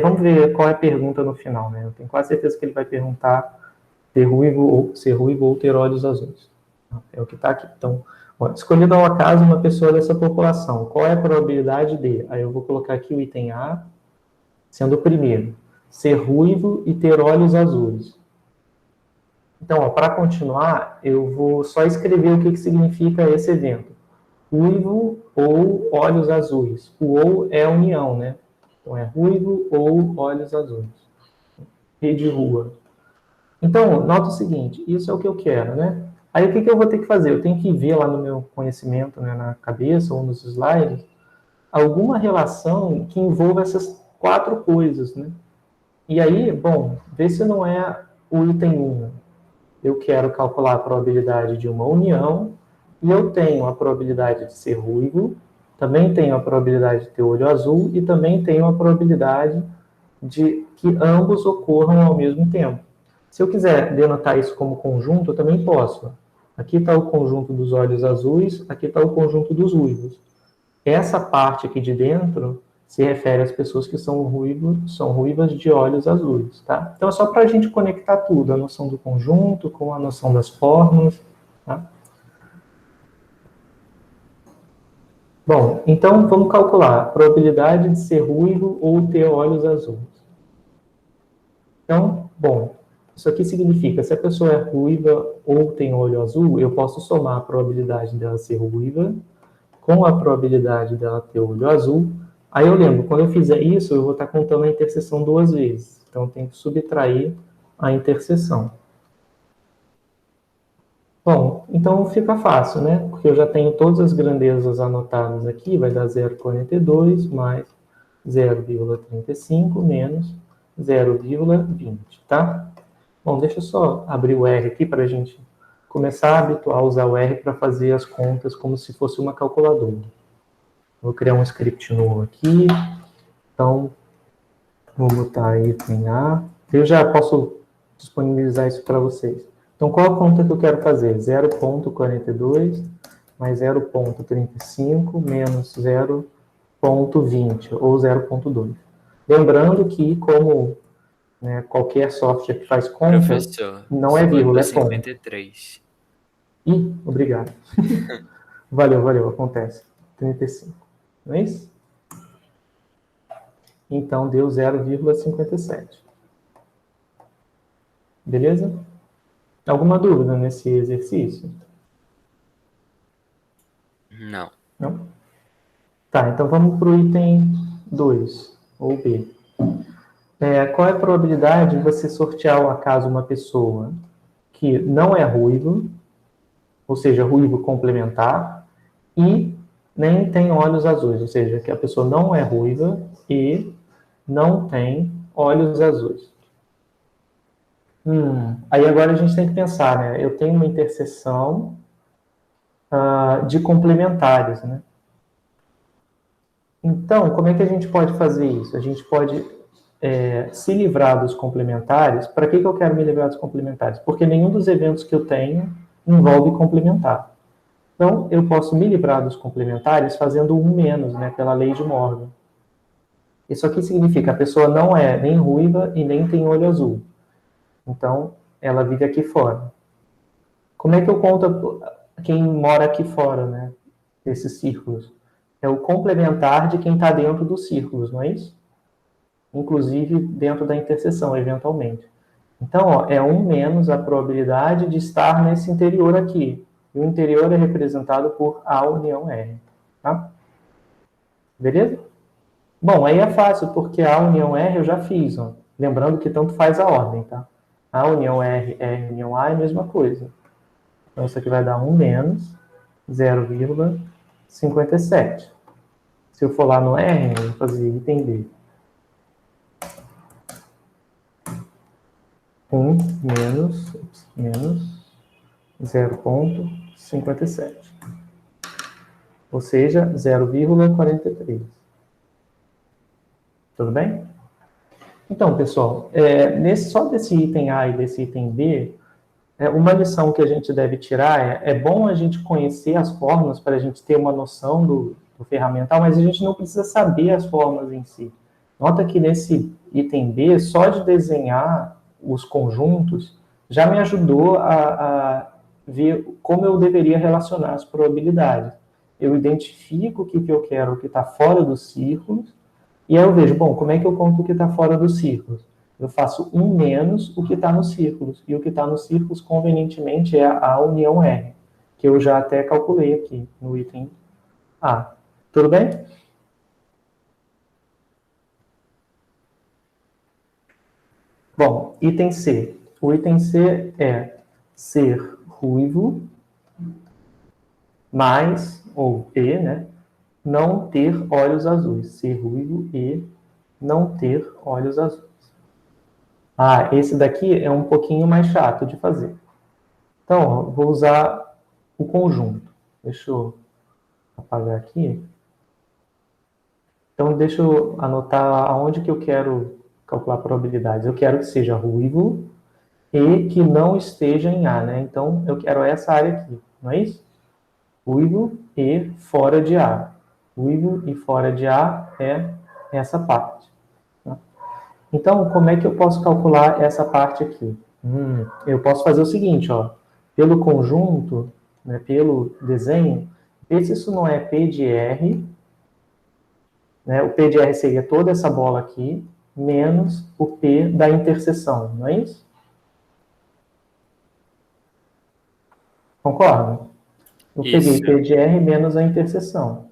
vamos ver qual é a pergunta no final, né? Eu tenho quase certeza que ele vai perguntar ser ruivo ou ter olhos azuis. É o que está aqui. Então, escolhido ao acaso uma pessoa dessa população, qual é a probabilidade de? Aí eu vou colocar aqui o item A, sendo o primeiro, ser ruivo e ter olhos azuis. Então, para continuar, eu vou só escrever o que significa esse evento. Ruivo ou olhos azuis. O ou é a união, né? Então, é ruivo ou olhos azuis. E de rua. Então, nota o seguinte, isso é o que eu quero, né? Aí, o que eu vou ter que fazer? Eu tenho que ver lá no meu conhecimento, né, na cabeça ou nos slides, alguma relação que envolva essas 4 coisas, né? E aí, bom, vê se não é o item 1. Eu quero calcular a probabilidade de uma união, e eu tenho a probabilidade de ser ruivo, também tenho a probabilidade de ter olho azul, e também tenho a probabilidade de que ambos ocorram ao mesmo tempo. Se eu quiser denotar isso como conjunto, eu também posso. Aqui está o conjunto dos olhos azuis, aqui está o conjunto dos ruivos. Essa parte aqui de dentro se refere às pessoas que são ruivas de olhos azuis, tá? Então é só para a gente conectar tudo, a noção do conjunto com a noção das fórmulas, tá? Bom, então vamos calcular a probabilidade de ser ruivo ou ter olhos azuis. Então, bom, isso aqui significa, se a pessoa é ruiva ou tem olho azul, eu posso somar a probabilidade dela ser ruiva com a probabilidade dela ter olho azul. Aí eu lembro, quando eu fizer isso, eu vou estar contando a interseção 2 vezes. Então, eu tenho que subtrair a interseção. Bom, então fica fácil, né? Porque eu já tenho todas as grandezas anotadas aqui, vai dar 0,42 mais 0,35 menos 0,20, tá? Bom, deixa eu só abrir o R aqui para a gente começar a habituar a usar o R para fazer as contas como se fosse uma calculadora. Vou criar um script novo aqui. Então, vou botar item A. Eu já posso disponibilizar isso para vocês. Então, qual a conta que eu quero fazer? 0,42 mais 0,35 menos 0,20 ou 0,2. Lembrando que, como qualquer software que faz conta, Professor, não é vírgula, é ponto. 53. Ih, obrigado. Valeu, acontece. 35. Não é isso? Então, deu 0,57. Beleza? Alguma dúvida nesse exercício? Não. Não? Tá, então vamos para o item 2, ou B. Qual é a probabilidade de você sortear ao acaso uma pessoa que não é ruivo, ou seja, ruivo complementar, e nem tem olhos azuis, ou seja, que a pessoa não é ruiva e não tem olhos azuis. Aí agora a gente tem que pensar, né? Eu tenho uma interseção de complementares, né? Então, como é que a gente pode fazer isso? A gente pode se livrar dos complementares. Para que eu quero me livrar dos complementares? Porque nenhum dos eventos que eu tenho envolve complementar. Então, eu posso me livrar dos complementares fazendo um menos, né, pela lei de Morgan. Isso aqui significa que a pessoa não é nem ruiva e nem tem olho azul. Então, ela vive aqui fora. Como é que eu conto quem mora aqui fora, né, desses círculos? É o complementar de quem está dentro dos círculos, não é isso? Inclusive dentro da interseção, eventualmente. Então, ó, é 1 menos a probabilidade de estar nesse interior aqui. E o interior é representado por A união R. Tá? Beleza? Bom, aí é fácil, porque A união R eu já fiz. Ó. Lembrando que tanto faz a ordem, tá? A união R, R união A é a mesma coisa. Então, isso aqui vai dar 1 menos 0,57. Se eu for lá no R, eu vou fazer item B. 1 menos 0,57. Ou seja, 0,43. Tudo bem? Então, pessoal, só desse item A e desse item B, uma lição que a gente deve tirar é bom a gente conhecer as fórmulas para a gente ter uma noção do ferramental, mas a gente não precisa saber as fórmulas em si. Nota que nesse item B, só de desenhar os conjuntos, já me ajudou a ver como eu deveria relacionar as probabilidades. Eu identifico o que eu quero, o que está fora dos círculos, e aí eu vejo, bom, como é que eu conto o que está fora dos círculos? Eu faço 1 menos o que está nos círculos, e o que está nos círculos, convenientemente, é a união R, que eu já até calculei aqui no item A. Tudo bem? Bom, item C. O item C é ser ruivo mais, ou E, né? Não ter olhos azuis. Ser ruivo e não ter olhos azuis. Ah, esse daqui é um pouquinho mais chato de fazer. Então, ó, vou usar o conjunto. Deixa eu apagar aqui. Então, deixa eu anotar aonde que eu quero calcular probabilidades. Eu quero que seja ruivo e que não esteja em A, né? Então, eu quero essa área aqui, não é isso? Ruivo e fora de A. Ruivo e fora de A é essa parte. Tá? Então, como é que eu posso calcular essa parte aqui? Eu posso fazer o seguinte, ó. Pelo conjunto, né, pelo desenho, ver se isso não é P de R, né? O P de R seria toda essa bola aqui, menos o P da interseção, não é isso? Concorda? Eu peguei P de R menos a interseção.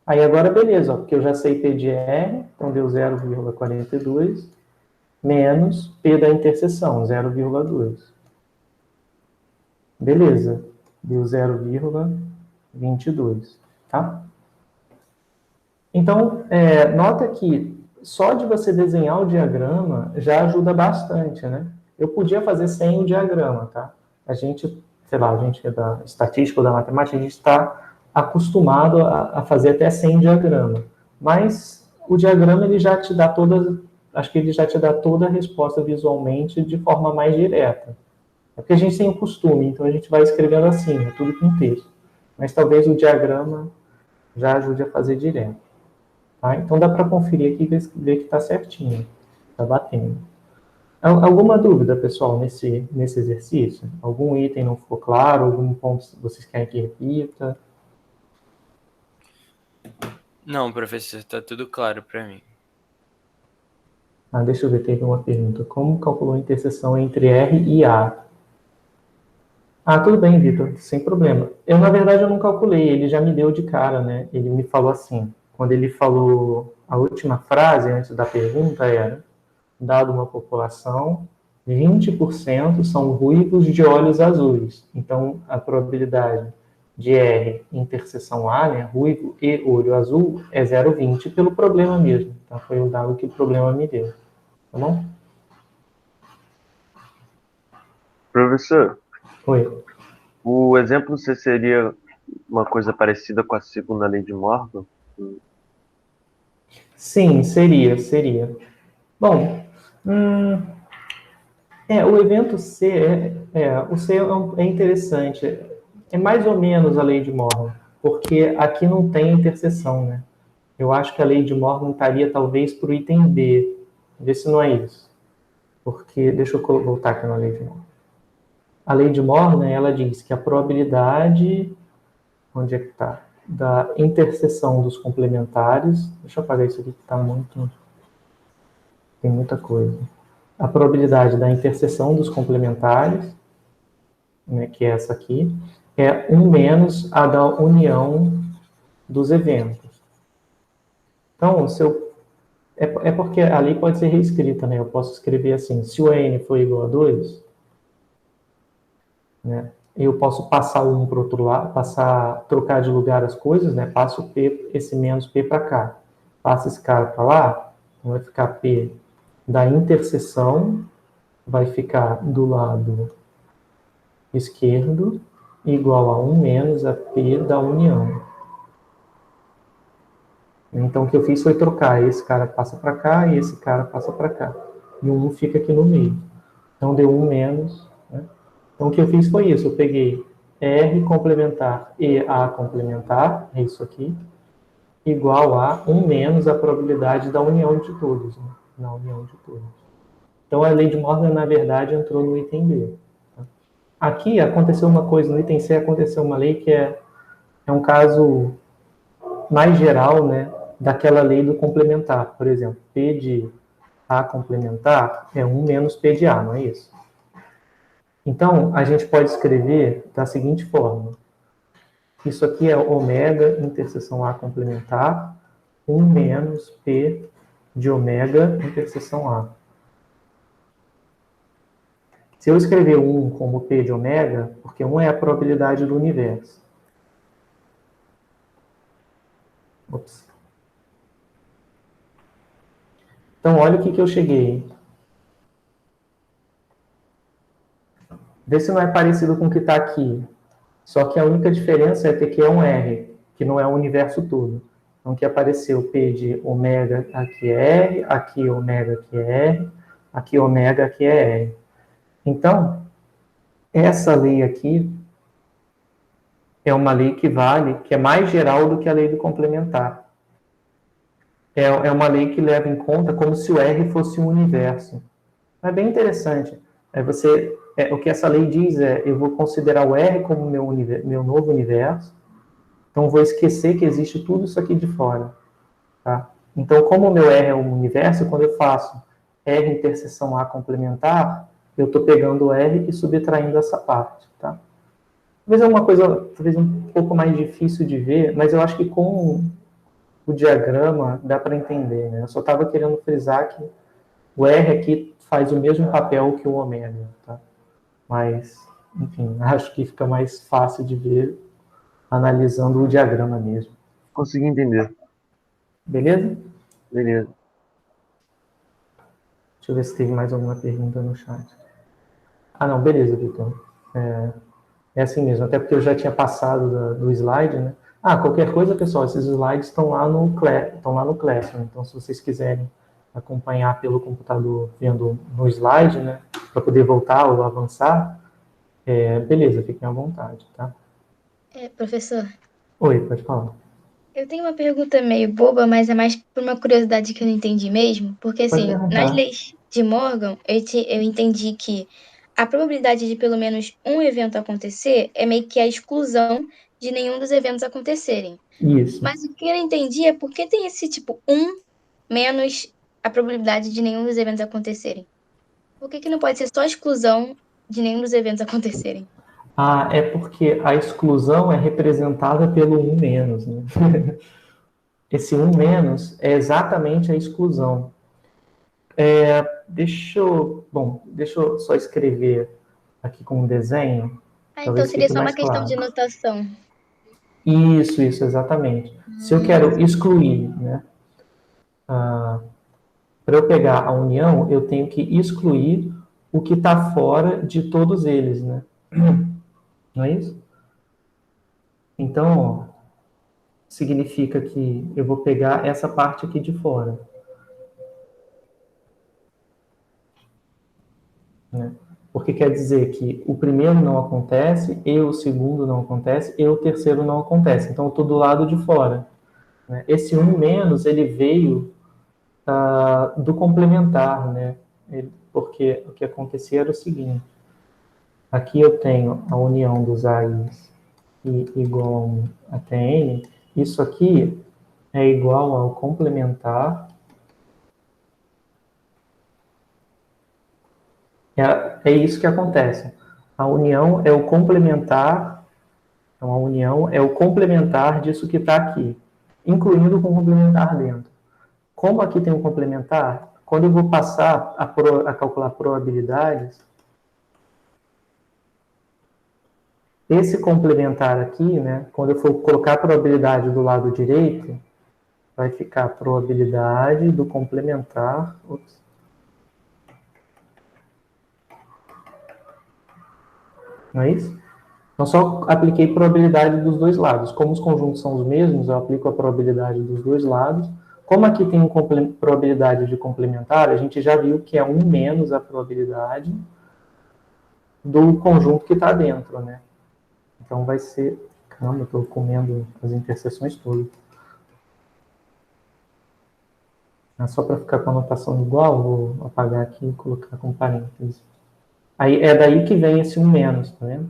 Aí agora, beleza, ó, porque eu já sei P de R, então deu 0,42, menos P da interseção, 0,2. Beleza, deu 0,22, tá? Então, nota que só de você desenhar o diagrama já ajuda bastante, né? Eu podia fazer sem o diagrama, tá? A gente, sei lá, a gente é da estatística ou da matemática, a gente está acostumado a fazer até sem diagrama. Mas o diagrama ele já te dá acho que ele já te dá toda a resposta visualmente de forma mais direta. É porque a gente tem o costume, então a gente vai escrevendo assim, né, tudo com texto. Mas talvez o diagrama já ajude a fazer direto. Tá? Então dá para conferir aqui e ver que está certinho, está batendo. Alguma dúvida, pessoal, nesse exercício? Algum item não ficou claro? Algum ponto que vocês querem que repita? Não, professor, está tudo claro para mim. Deixa eu ver, teve uma pergunta. Como calculou a interseção entre R e A? Tudo bem, Vitor, sem problema. Na verdade, eu não calculei, ele já me deu de cara, né? Ele me falou assim, quando ele falou a última frase antes da pergunta era, dado uma população, 20% são ruivos de olhos azuis. Então, a probabilidade de R interseção A, né, ruivo e olho azul, é 0,20 pelo problema mesmo. Tá? Foi o dado que o problema me deu. Tá bom? Professor, Oi. o exemplo C seria uma coisa parecida com a segunda lei de Morgan? Sim, seria. Bom, o evento C, o C é interessante. É mais ou menos a lei de Morgan, porque aqui não tem interseção, né? Eu acho que a lei de Morgan estaria talvez para o item B. Vê se não é isso. Porque, deixa eu voltar aqui na lei de Morgan. A lei de Morgan, ela diz que a probabilidade, onde é que está? Da interseção dos complementares, deixa eu apagar isso aqui que está muito, tem muita coisa. A probabilidade da interseção dos complementares, né, que é essa aqui, é 1 menos a da união dos eventos. Então, é porque a lei pode ser reescrita, né? Eu posso escrever assim, se o n for igual a 2, né, eu posso passar o 1 para o outro lado, trocar de lugar as coisas, né? Passo o P, esse menos P para cá. Passa esse cara para lá, então vai ficar P da interseção, vai ficar do lado esquerdo, igual a 1 menos a P da união. Então, o que eu fiz foi trocar. Esse cara passa para cá e esse cara passa para cá. E o 1 fica aqui no meio. Então, deu 1 menos. Né? Então, o que eu fiz foi isso. Eu peguei R complementar e A complementar, é isso aqui, igual a 1 menos a probabilidade da união de todos. Né? Na união de todos. Então, a lei de Morgan, na verdade, entrou no item B. Tá? Aqui aconteceu uma coisa, no item C aconteceu uma lei que é um caso mais geral, né, daquela lei do complementar. Por exemplo, P de A complementar é 1 menos P de A, não é isso? Então, a gente pode escrever da seguinte forma. Isso aqui é ômega interseção A complementar, 1 menos P de ômega interseção A. Se eu escrever 1 como P de ômega, porque 1 é a probabilidade do universo. Ops. Então, olha o que eu cheguei. Vê se não é parecido com o que está aqui. Só que a única diferença é que aqui é um R, que não é o universo todo. Então, aqui apareceu P de ômega, aqui é R, aqui ômega, aqui é R, aqui ômega, aqui é R. Então, essa lei aqui é uma lei que vale, que é mais geral do que a lei do complementar. É uma lei que leva em conta como se o R fosse um universo. É bem interessante. O que essa lei diz eu vou considerar o R como meu novo universo, então vou esquecer que existe tudo isso aqui de fora. Tá? Então, como o meu R é um universo, quando eu faço R interseção A complementar, eu estou pegando o R e subtraindo essa parte. Tá? Talvez é uma coisa talvez um pouco mais difícil de ver, mas eu acho que com o diagrama dá para entender. Né? Eu só estava querendo frisar que o R aqui faz o mesmo papel que o ômega. Tá? Mas, enfim, acho que fica mais fácil de ver analisando o diagrama mesmo. Consegui entender. Beleza? Beleza. Deixa eu ver se teve mais alguma pergunta no chat. Não, beleza, Vitor. É assim mesmo, até porque eu já tinha passado do slide, né? Qualquer coisa, pessoal, esses slides estão lá no Classroom. Então, se vocês quiserem acompanhar pelo computador, vendo no slide, né, para poder voltar ou avançar, beleza, fiquem à vontade, tá? Professor, Oi, pode falar. eu tenho uma pergunta meio boba, mas é mais por uma curiosidade que eu não entendi mesmo. Porque, Pode assim, nas perguntar. leis de Morgan, eu entendi que a probabilidade de pelo menos um evento acontecer é meio que a exclusão de nenhum dos eventos acontecerem. Isso. Mas o que eu não entendi é por que tem esse tipo 1 menos a probabilidade de nenhum dos eventos acontecerem. Por que não pode ser só a exclusão de nenhum dos eventos acontecerem? É porque a exclusão é representada pelo 1 menos, né? Esse 1 menos é exatamente a exclusão. Deixa eu só escrever aqui com um desenho, Então talvez seria fique só uma mais questão de claro. notação. Isso, exatamente. Se eu quero excluir, né? Para eu pegar a união, eu tenho que excluir o que está fora de todos eles, né? Não é isso? Então, ó, significa que eu vou pegar essa parte aqui de fora, né? Porque quer dizer que o primeiro não acontece, e o segundo não acontece, e o terceiro não acontece. Então, eu estou do lado de fora, né? Esse 1 menos, ele veio do complementar, né? Porque o que acontecia era o seguinte. Aqui eu tenho a união dos A's igual a Tn. Isso aqui é igual ao complementar. É isso que acontece. A união é o complementar. Então, a união é o complementar disso que está aqui, incluindo com o complementar dentro. Como aqui tem um complementar, quando eu vou passar a calcular probabilidades, esse complementar aqui, né, quando eu for colocar a probabilidade do lado direito, vai ficar a probabilidade do complementar. Não é isso? Então, só apliquei probabilidade dos dois lados. Como os conjuntos são os mesmos, eu aplico a probabilidade dos dois lados. Como aqui tem probabilidade de complementar, a gente já viu que é 1 menos a probabilidade do conjunto que está dentro, né? Então, vai ser... Caramba, eu estou comendo as interseções todas. Só para ficar com a notação igual, vou apagar aqui e colocar com parênteses. Aí é daí que vem esse 1 menos, tá vendo?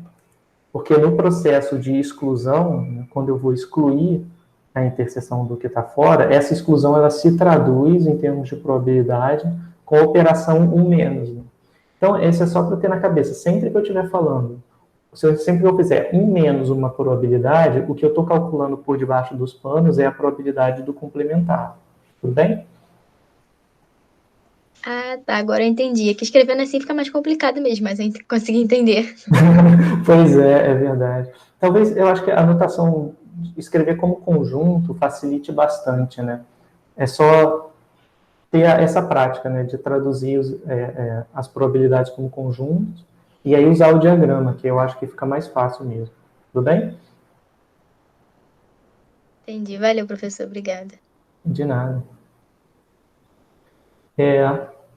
Porque no processo de exclusão, né, quando eu vou excluir a interseção do que está fora, essa exclusão ela se traduz em termos de probabilidade com a operação 1 menos. Né? Então, esse é só para ter na cabeça. Sempre que eu estiver falando, sempre que eu fizer 1 menos uma probabilidade, o que eu estou calculando por debaixo dos panos é a probabilidade do complementar. Tudo bem? Tá, agora eu entendi. É que escrevendo assim fica mais complicado mesmo, mas eu consegui entender. Pois é verdade. Talvez, eu acho que a anotação, escrever como conjunto, facilite bastante, né? É só ter essa prática, né, de traduzir as probabilidades como conjuntos, e aí usar o diagrama, que eu acho que fica mais fácil mesmo. Tudo bem? Entendi. Valeu, professor. Obrigada. De nada.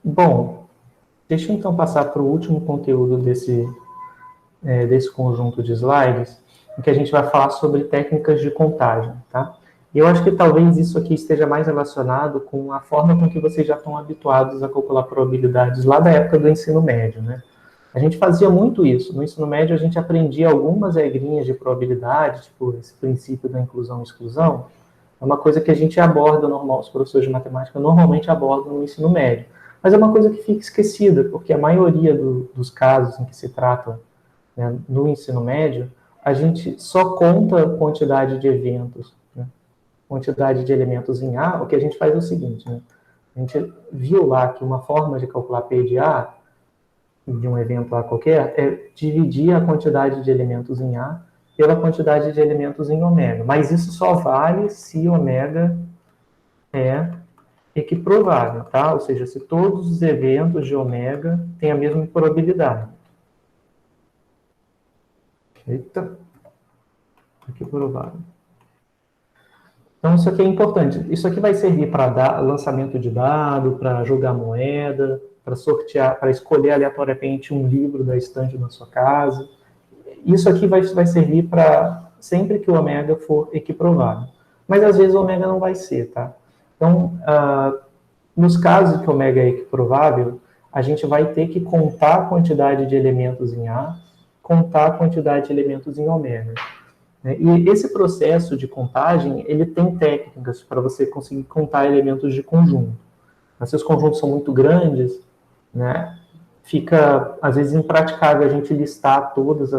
Bom, deixa eu então passar para o último conteúdo desse conjunto de slides, em que a gente vai falar sobre técnicas de contagem, tá? E eu acho que talvez isso aqui esteja mais relacionado com a forma com que vocês já estão habituados a calcular probabilidades lá da época do ensino médio, né? A gente fazia muito isso. No ensino médio, a gente aprendia algumas regrinhas de probabilidade, tipo esse princípio da inclusão e exclusão. É uma coisa que a gente aborda normal, os professores de matemática normalmente abordam no ensino médio. Mas é uma coisa que fica esquecida, porque a maioria dos casos em que se trata, né, no ensino médio, a gente só conta a quantidade de eventos, né, quantidade de elementos em A. O que a gente faz é o seguinte, né, a gente viu lá que uma forma de calcular P de A, de um evento A qualquer, é dividir a quantidade de elementos em A pela quantidade de elementos em ômega. Mas isso só vale se ômega é equiprovável, tá? Ou seja, se todos os eventos de ômega têm a mesma probabilidade. Eita. Equiprovável. Então, isso aqui é importante. Isso aqui vai servir para lançamento de dado, para jogar moeda, para sortear, para escolher aleatoriamente um livro da estante da sua casa. Isso aqui vai servir para sempre que o ômega for equiprovável. Mas, às vezes, o ômega não vai ser, tá? Então, nos casos que o ômega é equiprovável, a gente vai ter que contar a quantidade de elementos em A, contar a quantidade de elementos em ômega. E esse processo de contagem, ele tem técnicas para você conseguir contar elementos de conjunto. Mas se os conjuntos são muito grandes, né, fica, às vezes, impraticável a gente listar todos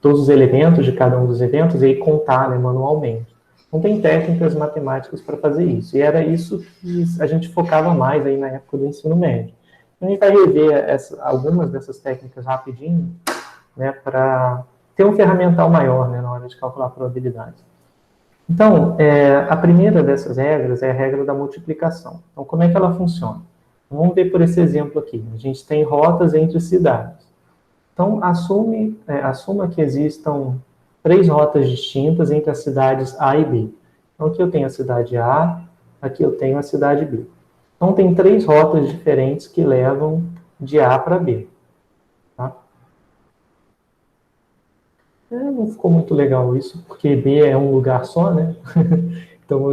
os elementos de cada um dos eventos e aí contar, né, manualmente. Então, tem técnicas matemáticas para fazer isso. E era isso que a gente focava mais aí na época do ensino médio. A gente vai rever algumas dessas técnicas rapidinho, né, para ter um ferramental maior, né, na hora de calcular probabilidades. Então, a primeira dessas regras é a regra da multiplicação. Então, como é que ela funciona? Vamos ver por esse exemplo aqui. A gente tem rotas entre cidades. Então, assuma que existam 3 rotas distintas entre as cidades A e B. Então, aqui eu tenho a cidade A, aqui eu tenho a cidade B. Então, tem 3 rotas diferentes que levam de A para B. Tá? Não ficou muito legal isso, porque B é um lugar só, né? Então,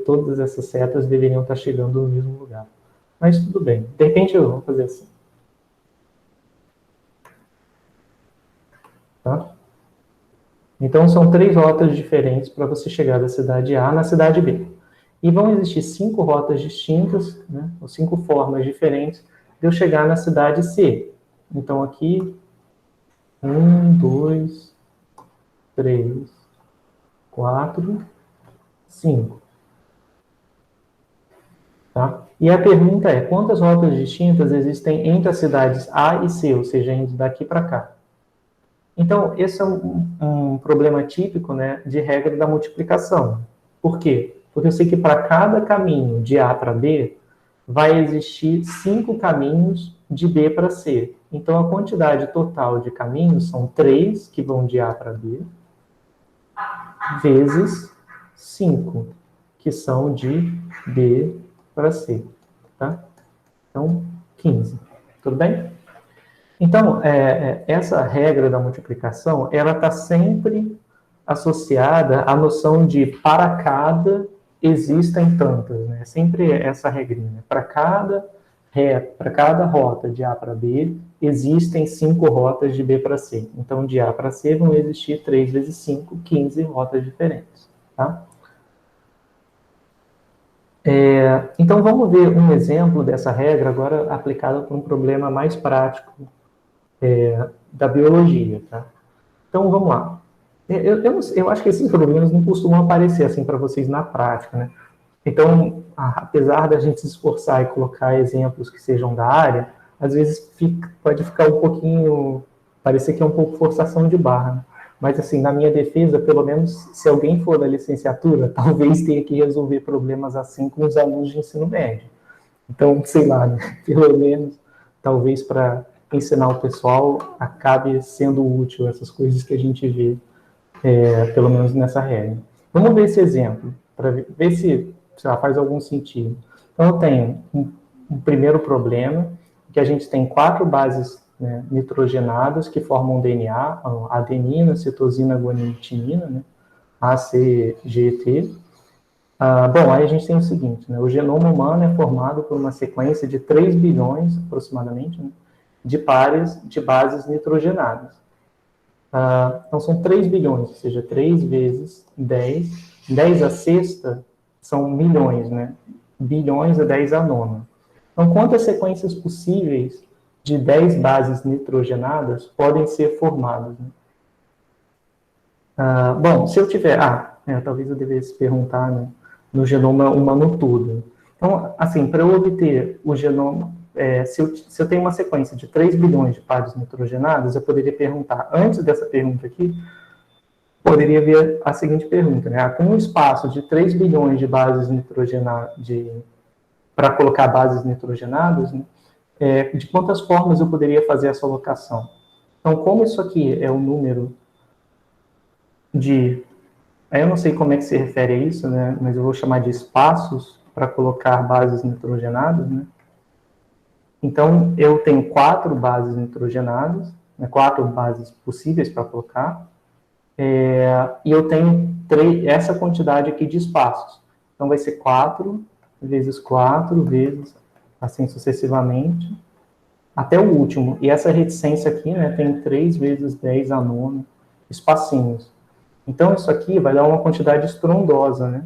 todas essas setas deveriam estar chegando no mesmo lugar. Mas tudo bem. De repente, eu vou fazer assim. Tá? Então, são 3 rotas diferentes para você chegar da cidade A na cidade B. E vão existir 5 rotas distintas, né, ou 5 formas diferentes de eu chegar na cidade C. Então, aqui, 1, 2, 3, 4, 5. Tá? E a pergunta é, quantas rotas distintas existem entre as cidades A e C, ou seja, indo daqui para cá? Então, esse é um problema típico, né, de regra da multiplicação. Por quê? Porque eu sei que para cada caminho de A para B, vai existir 5 caminhos de B para C. Então, a quantidade total de caminhos são 3, que vão de A para B, vezes 5, que são de B para C. Tá? Então, 15. Tudo bem? Então, essa regra da multiplicação, ela está sempre associada à noção de para cada existem tantas, né? Sempre essa regrinha. Para cada rota de A para B, existem 5 rotas de B para C. Então, de A para C vão existir 3 vezes 5, 15 rotas diferentes. Tá? Então, vamos ver um exemplo dessa regra agora aplicada para um problema mais prático da biologia, tá? Então, vamos lá. Eu acho que esses problemas não costumam aparecer assim para vocês na prática, né? Então, apesar da gente se esforçar e colocar exemplos que sejam da área, às vezes pode ficar um pouquinho, parecer que é um pouco forçação de barra, né? Mas, assim, na minha defesa, pelo menos, se alguém for da licenciatura, talvez tenha que resolver problemas assim com os alunos de ensino médio. Então, sei lá, né? Pelo menos, talvez para ensinar o pessoal acabe sendo útil essas coisas que a gente vê, pelo menos nessa regra. Vamos ver esse exemplo, para ver se faz algum sentido. Então, eu tenho um primeiro problema, que a gente tem 4 bases, né, nitrogenadas que formam DNA, adenina, citosina, guanina e timina, né, A, C, G, T. Bom, aí a gente tem o seguinte, né, o genoma humano é formado por uma sequência de 3 bilhões, aproximadamente, né, de pares de bases nitrogenadas. Então, são 3 bilhões, ou seja, 3 vezes 10. 10 a sexta são milhões, né? Bilhões a 10 a nona. Então, quantas sequências possíveis de 10 bases nitrogenadas podem ser formadas? Né? Bom, se eu tiver... talvez eu devesse perguntar, né, no genoma humano todo. Então, assim, para eu obter o genoma... se eu tenho uma sequência de 3 bilhões de pares nitrogenadas, eu poderia perguntar, antes dessa pergunta aqui, poderia ver a seguinte pergunta, né? Com um espaço de 3 bilhões de bases nitrogenadas, para colocar bases nitrogenadas, né, de quantas formas eu poderia fazer essa alocação? Então, como isso aqui é o número de Aí eu não sei como é que se refere a isso, né? Mas eu vou chamar de espaços para colocar bases nitrogenadas, né? Então, eu tenho 4 bases nitrogenadas, né, 4 bases possíveis para colocar, e eu tenho essa quantidade aqui de espaços. Então, vai ser 4 vezes 4 vezes, assim sucessivamente, até o último. E essa reticência aqui, né, tem 3 vezes 10 a nona espacinhos. Então, isso aqui vai dar uma quantidade estrondosa, né,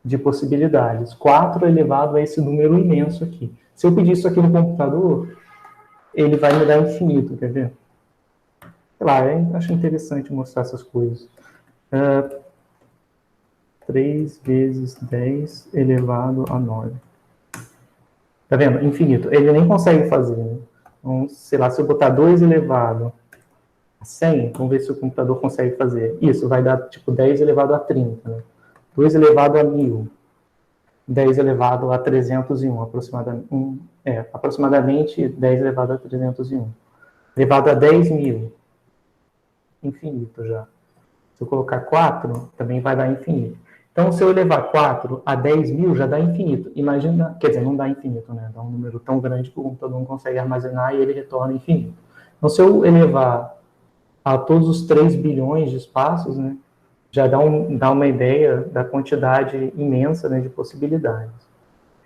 de possibilidades. 4 elevado a esse número imenso aqui. Se eu pedir isso aqui no computador, ele vai me dar infinito, quer ver? Sei lá, eu acho interessante mostrar essas coisas. 3 vezes 10 elevado a 9. Tá vendo? Infinito. Ele nem consegue fazer, né? Então, sei lá, se eu botar 2 elevado a 100, vamos ver se o computador consegue fazer. Isso, vai dar tipo 10 elevado a 30, né? 2 elevado a 1000. 10 elevado a 301, aproximadamente 10 elevado a 301. Elevado a 10.000. Infinito já. Se eu colocar 4, também vai dar infinito. Então, se eu elevar 4 a 10.000, já dá infinito. Imagina, quer dizer, não dá infinito, né? Dá um número tão grande que o computador não consegue armazenar e ele retorna infinito. Então, se eu elevar a todos os 3 bilhões de espaços, né, já dá uma ideia da quantidade imensa, né, de possibilidades.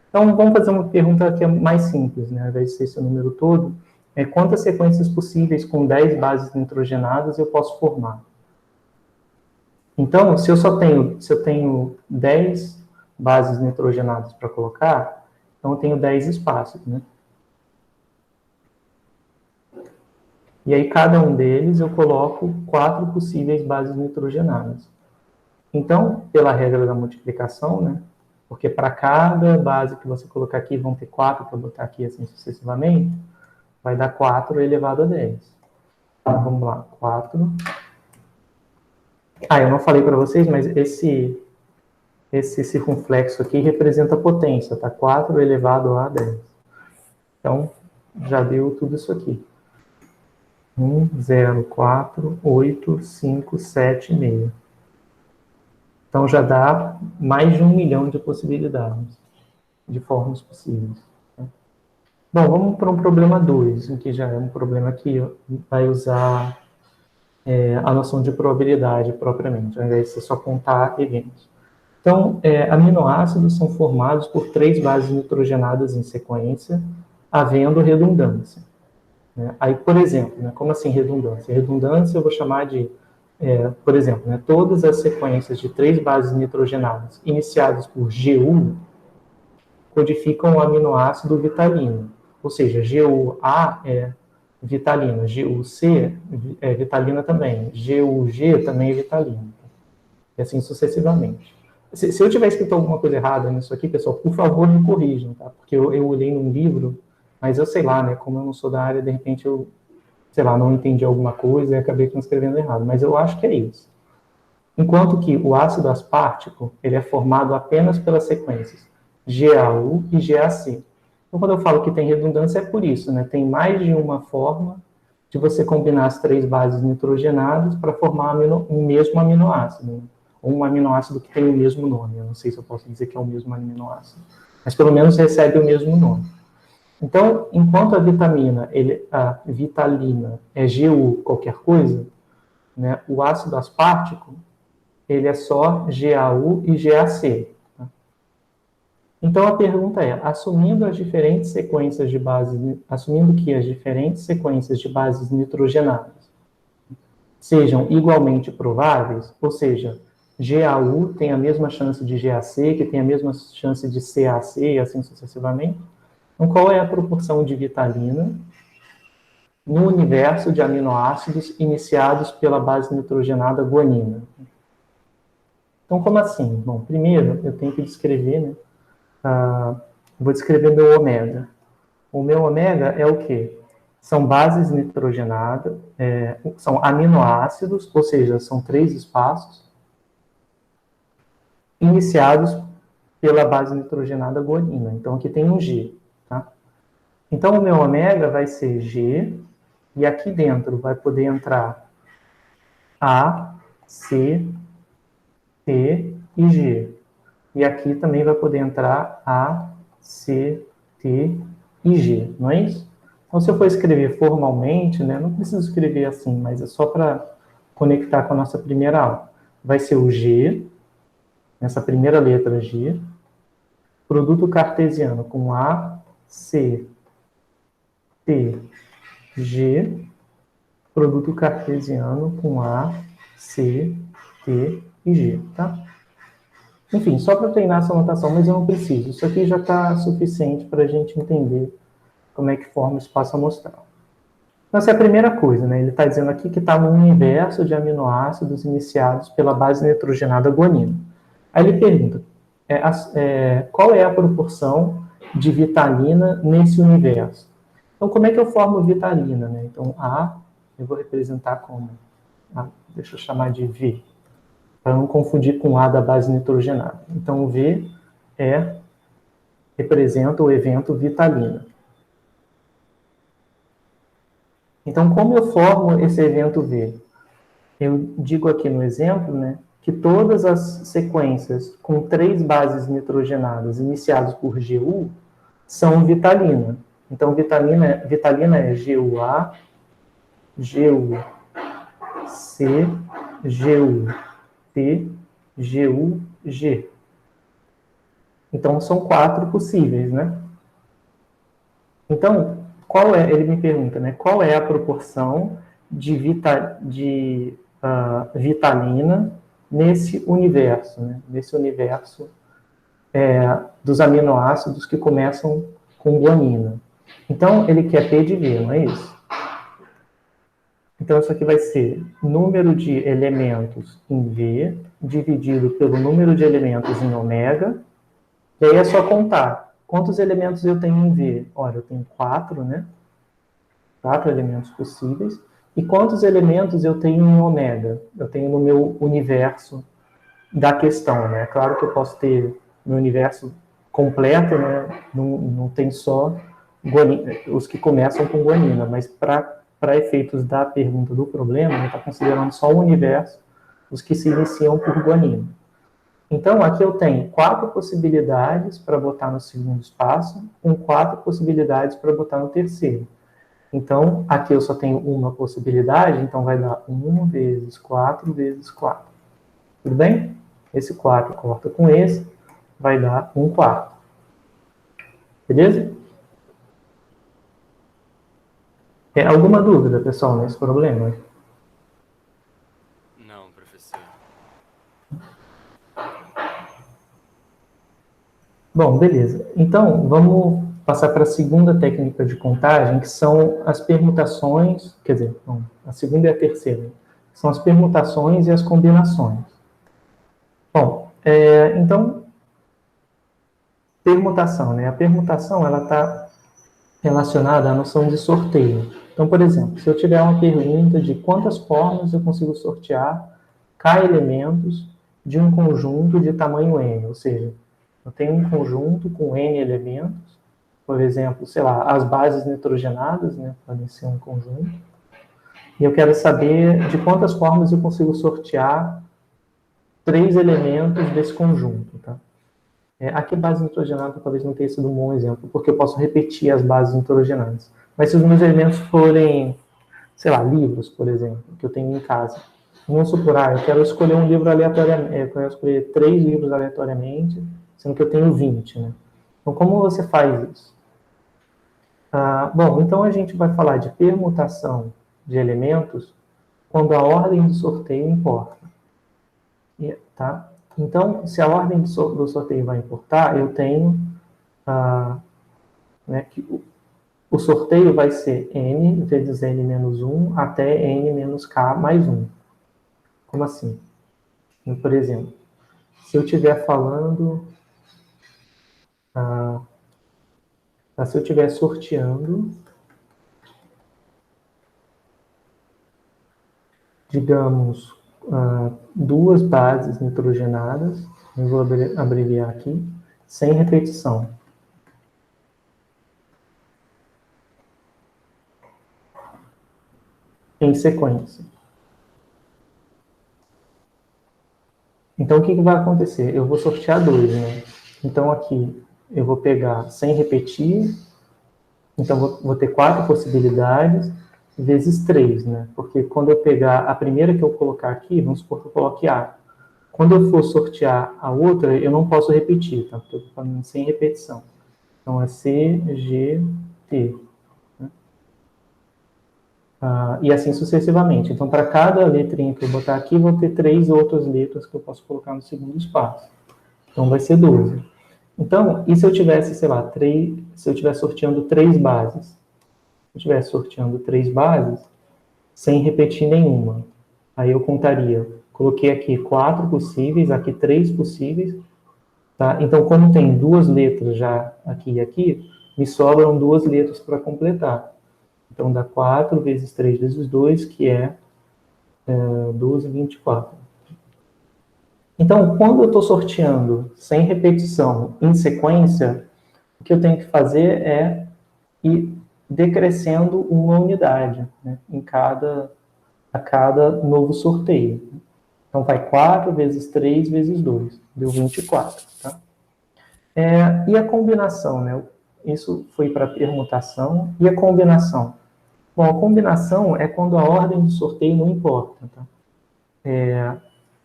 Então, vamos fazer uma pergunta que é mais simples, né? Ao invés de ser esse número todo, quantas sequências possíveis com 10 bases nitrogenadas eu posso formar? Então, se eu tenho 10 bases nitrogenadas para colocar, então eu tenho 10 espaços, né? E aí, cada um deles eu coloco 4 possíveis bases nitrogenadas. Então, pela regra da multiplicação, né? Porque para cada base que você colocar aqui, vão ter 4 para botar aqui, assim sucessivamente, vai dar 4 elevado a 10. Então, vamos lá, 4. Eu não falei para vocês, mas esse circunflexo aqui representa a potência, tá? 4 elevado a 10. Então, já deu tudo isso aqui. 1, 0, 4, 8, 5, 7 e meio. Então, já dá mais de 1 milhão de possibilidades, de formas possíveis. Bom, vamos para um problema 2, que já é um problema que vai usar a noção de probabilidade propriamente, ao invés de ser só contar eventos. Então, aminoácidos são formados por 3 bases nitrogenadas em sequência, havendo redundância. Né? Aí, por exemplo, né, como assim redundância? Redundância eu vou chamar de, por exemplo, né, todas as sequências de 3 bases nitrogenadas iniciadas por GU codificam o aminoácido vitalina. Ou seja, GUA é vitalina, GUC é vitalina também, GUG também é vitalina. E assim sucessivamente. Se eu tiver escrito alguma coisa errada nisso aqui, pessoal, por favor, me corrijam, tá? Porque eu olhei num livro, mas eu sei lá, né? Como eu não sou da área, de repente eu, sei lá, não entendi alguma coisa e acabei transcrevendo errado. Mas eu acho que é isso. Enquanto que o ácido aspartico, ele é formado apenas pelas sequências GAU e GAC. Então, quando eu falo que tem redundância, é por isso, né? Tem mais de uma forma de você combinar as 3 bases nitrogenadas para formar um mesmo aminoácido, né? Ou um aminoácido que tem o mesmo nome. Eu não sei se eu posso dizer que é o mesmo aminoácido, mas pelo menos recebe o mesmo nome. Então, enquanto a vitalina é GU qualquer coisa, né, o ácido aspartico, ele é só GAU e GAC. Tá? Então, a pergunta é, assumindo que as diferentes sequências de bases nitrogenadas sejam igualmente prováveis, ou seja, GAU tem a mesma chance de GAC, que tem a mesma chance de CAC, e assim sucessivamente. Então, qual é a proporção de vitalina no universo de aminoácidos iniciados pela base nitrogenada guanina? Então, como assim? Bom, primeiro, eu tenho que descrever, né? Vou descrever meu ômega. O meu ômega é o quê? São bases nitrogenadas, são aminoácidos, ou seja, são 3 espaços, iniciados pela base nitrogenada guanina. Então, aqui tem um G. Tá? Então, o meu ômega vai ser G, e aqui dentro vai poder entrar A, C, T e G. E aqui também vai poder entrar A, C, T e G, não é isso? Então, se eu for escrever formalmente, né, não preciso escrever assim, mas é só para conectar com a nossa primeira aula. Vai ser o G, nessa primeira letra G, produto cartesiano com A, C, T, G, produto cartesiano com A, C, T e G, tá? Enfim, só para treinar essa notação, mas eu não preciso. Isso aqui já está suficiente para a gente entender como é que forma o espaço amostral. Então, essa é a primeira coisa, né? Ele está dizendo aqui que está no universo de aminoácidos iniciados pela base nitrogenada guanina. Aí ele pergunta, qual é a proporção de vitalina nesse universo? Então, como é que eu formo vitalina, né? Então, A, eu vou representar como, deixa eu chamar de V, para não confundir com A da base nitrogenada. Então, o V representa o evento vitalina. Então, como eu formo esse evento V? Eu digo aqui no exemplo, né, que todas as sequências com 3 bases nitrogenadas iniciadas por GU são vitalina. Então, vitalina é GUA, GUC, GUT, GUG. Então, são 4 possíveis, né? Então, ele me pergunta, né, qual é a proporção de vitalina nesse universo, né? Nesse universo dos aminoácidos que começam com guanina. Então, ele quer P de V, não é isso? Então, isso aqui vai ser número de elementos em V dividido pelo número de elementos em ômega. E aí é só contar. Quantos elementos eu tenho em V? Olha, eu tenho 4, né? 4 elementos possíveis. E quantos elementos eu tenho em ômega? Eu tenho no meu universo da questão, né? Claro que eu posso ter no universo completo, né? Não tem só guanina, os que começam com guanina, mas para efeitos da pergunta do problema, ele está considerando só o universo, os que se iniciam por guanina. Então, aqui eu tenho 4 possibilidades para botar no segundo espaço, com 4 possibilidades para botar no terceiro. Então, aqui eu só tenho uma possibilidade, então vai dar 1 vezes 4 vezes 4. Tudo bem? Esse 4 corta com esse, vai dar 1 quarto. Beleza? Alguma dúvida, pessoal, nesse problema? Não, professor. Bom, beleza. Então, vamos passar para a segunda técnica de contagem, que são as permutações, quer dizer, não, a segunda e a terceira, são as permutações e as combinações. Bom, então, permutação, né? A permutação, ela está relacionada à noção de sorteio. Então, por exemplo, se eu tiver uma pergunta de quantas formas eu consigo sortear K elementos de um conjunto de tamanho N, ou seja, eu tenho um conjunto com N elementos, por exemplo, sei lá, as bases nitrogenadas, né, podem ser um conjunto, e eu quero saber de quantas formas eu consigo sortear 3 elementos desse conjunto, tá? Aqui a base nitrogenada talvez não tenha sido um bom exemplo, porque eu posso repetir as bases nitrogenadas. Mas se os meus elementos forem, sei lá, livros, por exemplo, que eu tenho em casa, vamos supor, eu quero escolher um livro aleatoriamente, eu quero escolher 3 livros aleatoriamente, sendo que eu tenho 20, né? Então, como você faz isso? Bom, então a gente vai falar de permutação de elementos quando a ordem do sorteio importa. Tá? Então, se a ordem do sorteio vai importar, eu tenho que o sorteio vai ser n vezes n menos 1 até n menos k mais 1. Como assim? Por exemplo, se eu estiver falando... se eu estiver sorteando, digamos, 2 bases nitrogenadas, eu vou abreviar aqui, sem repetição. Em sequência. Então, o que vai acontecer? Eu vou sortear 2, né? Então, aqui, eu vou pegar sem repetir. Então, vou ter 4 possibilidades, vezes 3, né? Porque quando eu pegar a primeira que eu colocar aqui, vamos supor que eu coloque A. Quando eu for sortear a outra, eu não posso repetir, tá? Porque eu estou falando sem repetição. Então, é C, G, T. Né? E assim sucessivamente. Então, para cada letrinha que eu botar aqui, vou ter 3 outras letras que eu posso colocar no segundo espaço. Então, vai ser 12. Então, e se eu tivesse, sei lá, se eu estivesse sorteando 3 bases? Se eu estivesse sorteando 3 bases, sem repetir nenhuma. Aí eu contaria, coloquei aqui 4 possíveis, aqui 3 possíveis, tá? Então, como tem 2 letras já aqui e aqui, me sobram 2 letras para completar. Então, dá 4 vezes 3 vezes 2, que é 12, 24. Então, quando eu estou sorteando sem repetição em sequência, o que eu tenho que fazer é ir decrescendo uma unidade, né, a cada novo sorteio. Então, vai 4 vezes 3 vezes 2, deu 24. Tá? E a combinação, né? Isso foi para permutação. E a combinação? Bom, a combinação é quando a ordem do sorteio não importa. Tá?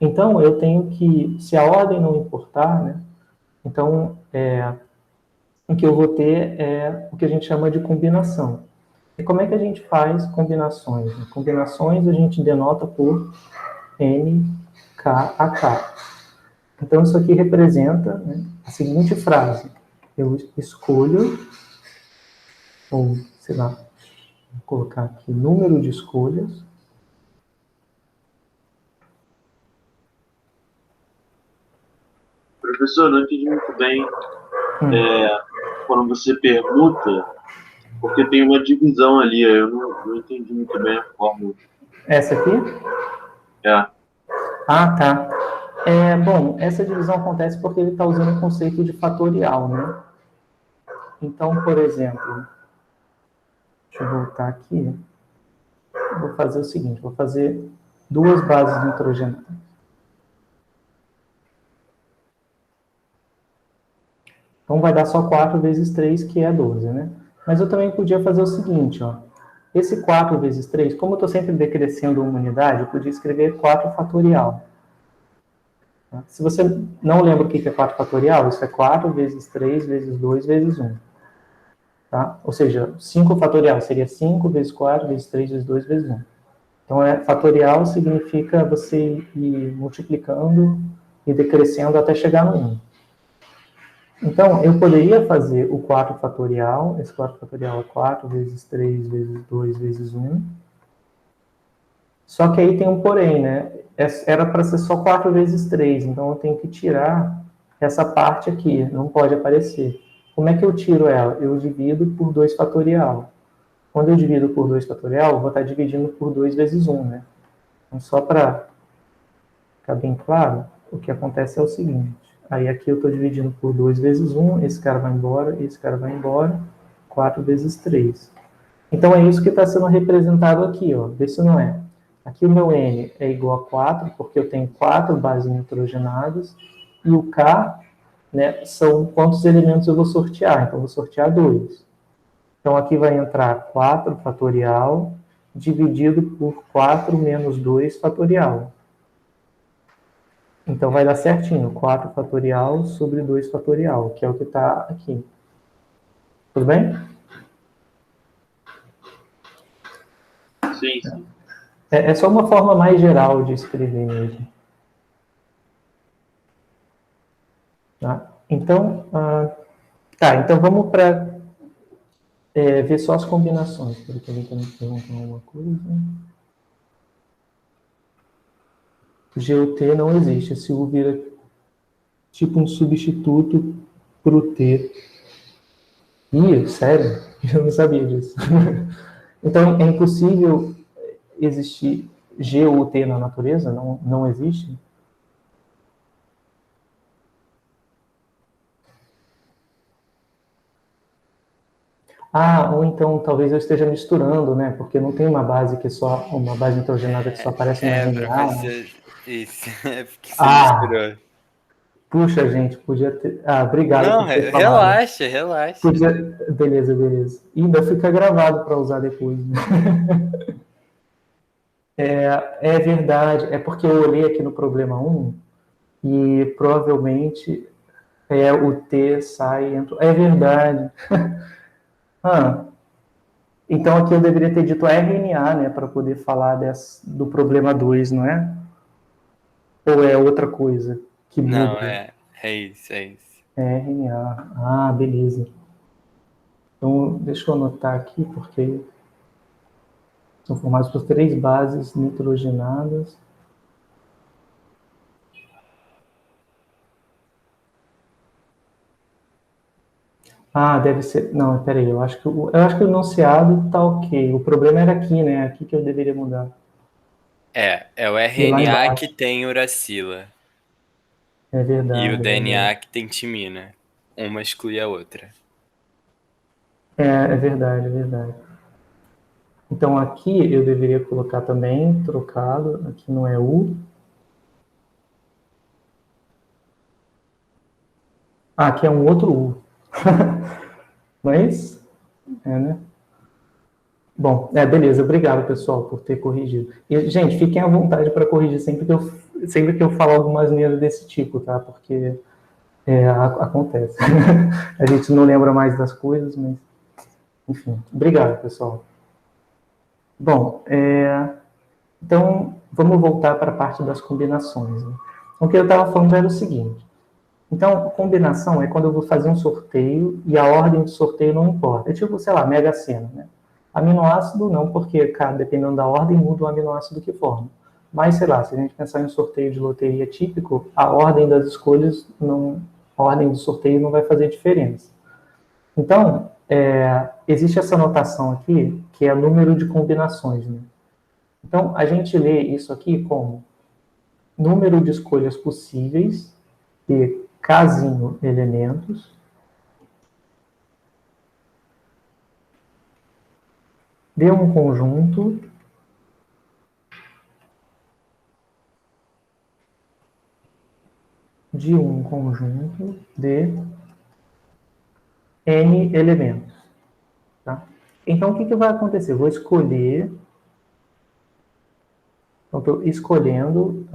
Então, eu tenho que, se a ordem não importar, né? Então, o que eu vou ter é o que a gente chama de combinação. E como é que a gente faz combinações? Combinações a gente denota por N, K, A, K. Então, isso aqui representa, né, a seguinte frase. Eu escolho, ou, sei lá, vou colocar aqui número de escolhas. Professor, não entendi muito bem quando você permuta, porque tem uma divisão ali, eu não entendi muito bem a fórmula. Essa aqui? É. Ah, tá. Bom, essa divisão acontece porque ele está usando o conceito de fatorial, né? Então, por exemplo, deixa eu voltar aqui. Vou fazer o seguinte, vou fazer 2 bases nitrogenadas. Então, vai dar só 4 vezes 3, que é 12, né? Mas eu também podia fazer o seguinte, ó. Esse 4 vezes 3, como eu estou sempre decrescendo uma unidade, eu podia escrever 4 fatorial. Se você não lembra o que é 4 fatorial, isso é 4 vezes 3 vezes 2 vezes 1. Tá? Ou seja, 5 fatorial seria 5 vezes 4 vezes 3 vezes 2 vezes 1. Então, fatorial significa você ir multiplicando e decrescendo até chegar no 1. Então, eu poderia fazer o 4 fatorial, esse 4 fatorial é 4 vezes 3 vezes 2 vezes 1. Só que aí tem um porém, né? Era para ser só 4 vezes 3, então eu tenho que tirar essa parte aqui, não pode aparecer. Como é que eu tiro ela? Eu divido por 2 fatorial. Quando eu divido por 2 fatorial, eu vou estar dividindo por 2 vezes 1, né? Então, só para ficar bem claro, o que acontece é o seguinte. Aí aqui eu estou dividindo por 2 vezes 1, esse cara vai embora, esse cara vai embora, 4 vezes 3. Então, é isso que está sendo representado aqui, ó. Vê se não é. Aqui o meu N é igual a 4, porque eu tenho 4 bases nitrogenadas, e o K, né, são quantos elementos eu vou sortear. Então, eu vou sortear 2. Então, aqui vai entrar 4 fatorial, dividido por 4 menos 2 fatorial. Então, vai dar certinho, 4 fatorial sobre 2 fatorial, que é o que está aqui. Tudo bem? Sim, sim. É só uma forma mais geral de escrever mesmo. Tá? Então, então vamos para ver só as combinações. Espero que alguém está me perguntando alguma coisa. GUT não existe. Esse U vira tipo um substituto para o T. Ih, sério? Eu não sabia disso. Então, é impossível existir GUT na natureza? Não existe? Ou então talvez eu esteja misturando, né? Porque não tem uma base que só, uma base nitrogenada que só aparece no RNA. Professor, Isso, é porque você Ah, misturou. puxa, gente, podia ter... Ah, obrigado Não, por ter falado. relaxa, relaxa. Podia... Beleza, beleza. E ainda fica gravado para usar depois, né? É verdade, é porque eu olhei aqui no problema 1 e provavelmente o T sai... É verdade. Ah, então aqui eu deveria ter dito RNA, né, para poder falar do problema 2, não é? Ou é outra coisa que Não, muda? é isso, é isso. É RNA. Ah, beleza. Então, deixa eu anotar aqui, porque são formados por 3 bases nitrogenadas. Ah, deve ser... Não, peraí, eu acho que o enunciado tá ok. O problema era aqui, né? Aqui que eu deveria mudar. É o E lá RNA que embaixo. tem uracila É e o verdade, é verdade. DNA que tem timina. Uma exclui a outra. É verdade, é verdade. Então aqui eu deveria colocar também trocado. Aqui não é U. Ah, aqui é um outro U. Mas, né? Bom, beleza. Obrigado, pessoal, por ter corrigido. E, gente, fiquem à vontade para corrigir sempre que eu falar alguma asneira desse tipo, tá? Porque acontece. A gente não lembra mais das coisas, mas... Enfim, obrigado, pessoal. Bom, então, vamos voltar para a parte das combinações. Né? O que eu estava falando era o seguinte. Então, combinação é quando eu vou fazer um sorteio e a ordem do sorteio não importa. É tipo, sei lá, Mega Sena, né? Aminoácido não, porque, dependendo da ordem, muda o aminoácido que forma. Mas, sei lá, se a gente pensar em um sorteio de loteria típico, a ordem das escolhas, a ordem do sorteio não vai fazer diferença. Então, existe essa notação aqui, que é número de combinações. Né? Então, a gente lê isso aqui como número de escolhas possíveis de casinho elementos de um conjunto de N elementos. Tá? Então, o que vai acontecer? Eu vou escolher... Então, estou escolhendo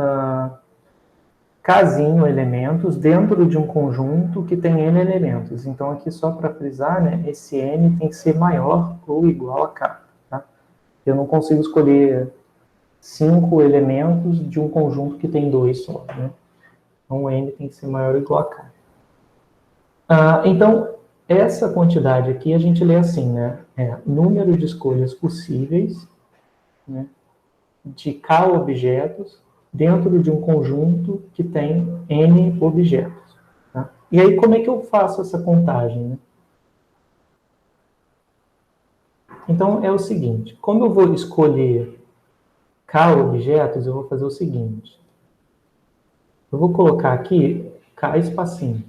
casinho elementos dentro de um conjunto que tem N elementos. Então, aqui só para frisar, né, esse N tem que ser maior ou igual a K. Tá? Eu não consigo escolher 5 elementos de um conjunto que tem 2 só. Né? Então, o N tem que ser maior ou igual a K. Então, essa quantidade aqui a gente lê assim, né? Número de escolhas possíveis, né, de K objetos dentro de um conjunto que tem N objetos. Tá? E aí, como é que eu faço essa contagem? Né? Então, é o seguinte, como eu vou escolher K objetos, eu vou fazer o seguinte. Eu vou colocar aqui K espacinho.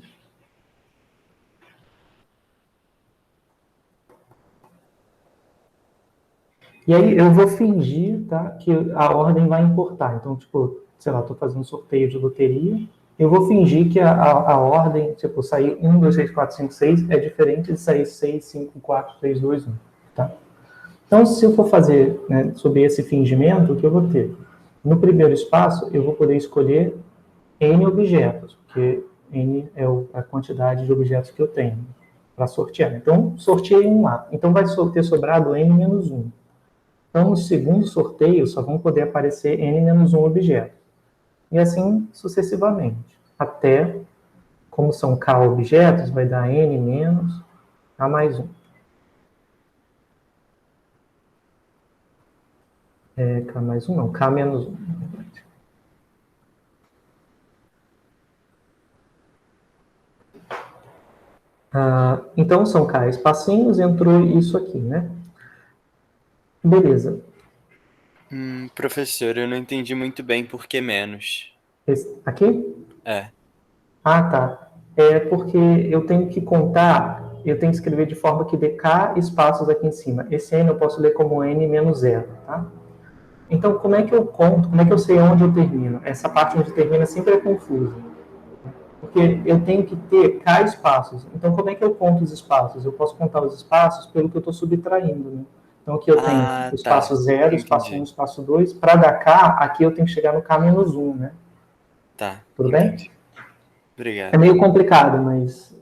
E aí eu vou fingir, tá, que a ordem vai importar. Então, tipo, sei lá, estou fazendo um sorteio de loteria, eu vou fingir que a ordem, tipo, sair 1, 2, 3, 4, 5, 6 é diferente de sair 6, 5, 4, 3, 2, 1. Tá? Então, se eu for fazer, né, sobre esse fingimento, o que eu vou ter? No primeiro espaço, eu vou poder escolher N objetos, porque N é a quantidade de objetos que eu tenho para sortear. Então, sorteei um lá. Então, vai ter sobrado N menos 1. Então, no segundo sorteio, só vão poder aparecer N-1 objetos. E assim sucessivamente. Até, como são K objetos, vai dar N menos K mais 1. K mais 1 não, K menos 1. Então, são K espacinhos, entrou isso aqui, né? Beleza. Professor, eu não entendi muito bem por que menos. Aqui? É. Ah, tá. É porque eu tenho que contar, eu tenho que escrever de forma que dê K espaços aqui em cima. Esse N eu posso ler como N menos 0, tá? Então, como é que eu conto, como é que eu sei onde eu termino? Essa parte onde termina sempre é confusa. Porque eu tenho que ter K espaços. Então, como é que eu conto os espaços? Eu posso contar os espaços pelo que eu estou subtraindo, né? Então, aqui eu tenho o espaço 0, espaço 1, espaço 2. Para dar K, aqui eu tenho que chegar no K menos 1, né? Tá. Tudo bem? Obrigado. É meio complicado, mas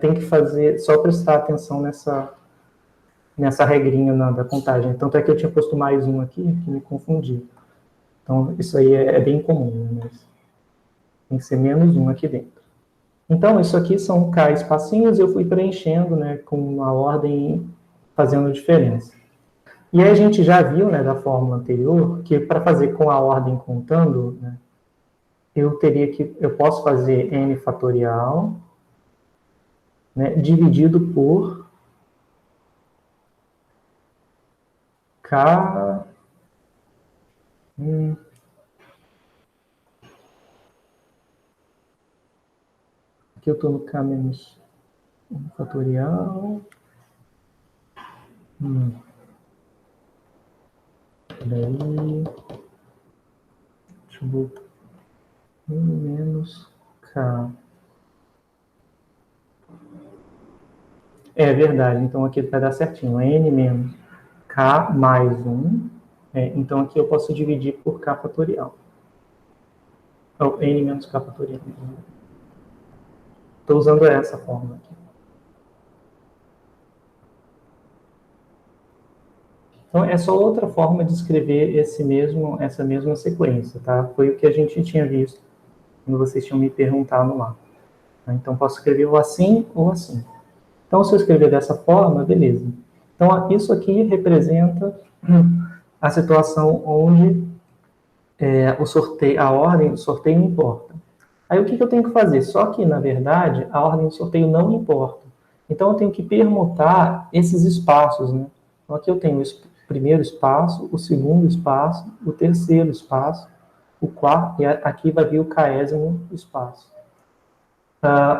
tem que fazer, só prestar atenção nessa regrinha da contagem. Tanto é que eu tinha posto mais um aqui, que me confundiu. Então, isso aí é bem comum, né? Mas tem que ser menos um aqui dentro. Então, isso aqui são K espacinhos, eu fui preenchendo, né, com a ordem fazendo diferença. E aí a gente já viu, né, da fórmula anterior, que para fazer com a ordem contando, né, eu posso fazer n fatorial, né, dividido por K... Aqui eu estou no K menos 1 fatorial. Daí... Deixa eu voltar. N menos K. É verdade, então aqui vai dar certinho. N menos K mais 1. Então aqui eu posso dividir por K fatorial. Ou N menos K fatorial. Estou usando essa fórmula aqui. Então, é só outra forma de escrever essa mesma sequência, tá? Foi o que a gente tinha visto quando vocês tinham me perguntado lá. Então, posso escrever ou assim ou assim. Então, se eu escrever dessa forma, beleza. Então, isso aqui representa a situação onde a ordem do sorteio não importa. Aí, o que eu tenho que fazer? Só que, na verdade, a ordem do sorteio não importa. Então, eu tenho que permutar esses espaços, né? Então, aqui eu tenho o primeiro espaço, o segundo espaço, o terceiro espaço, o quarto, e aqui vai vir o késimo espaço.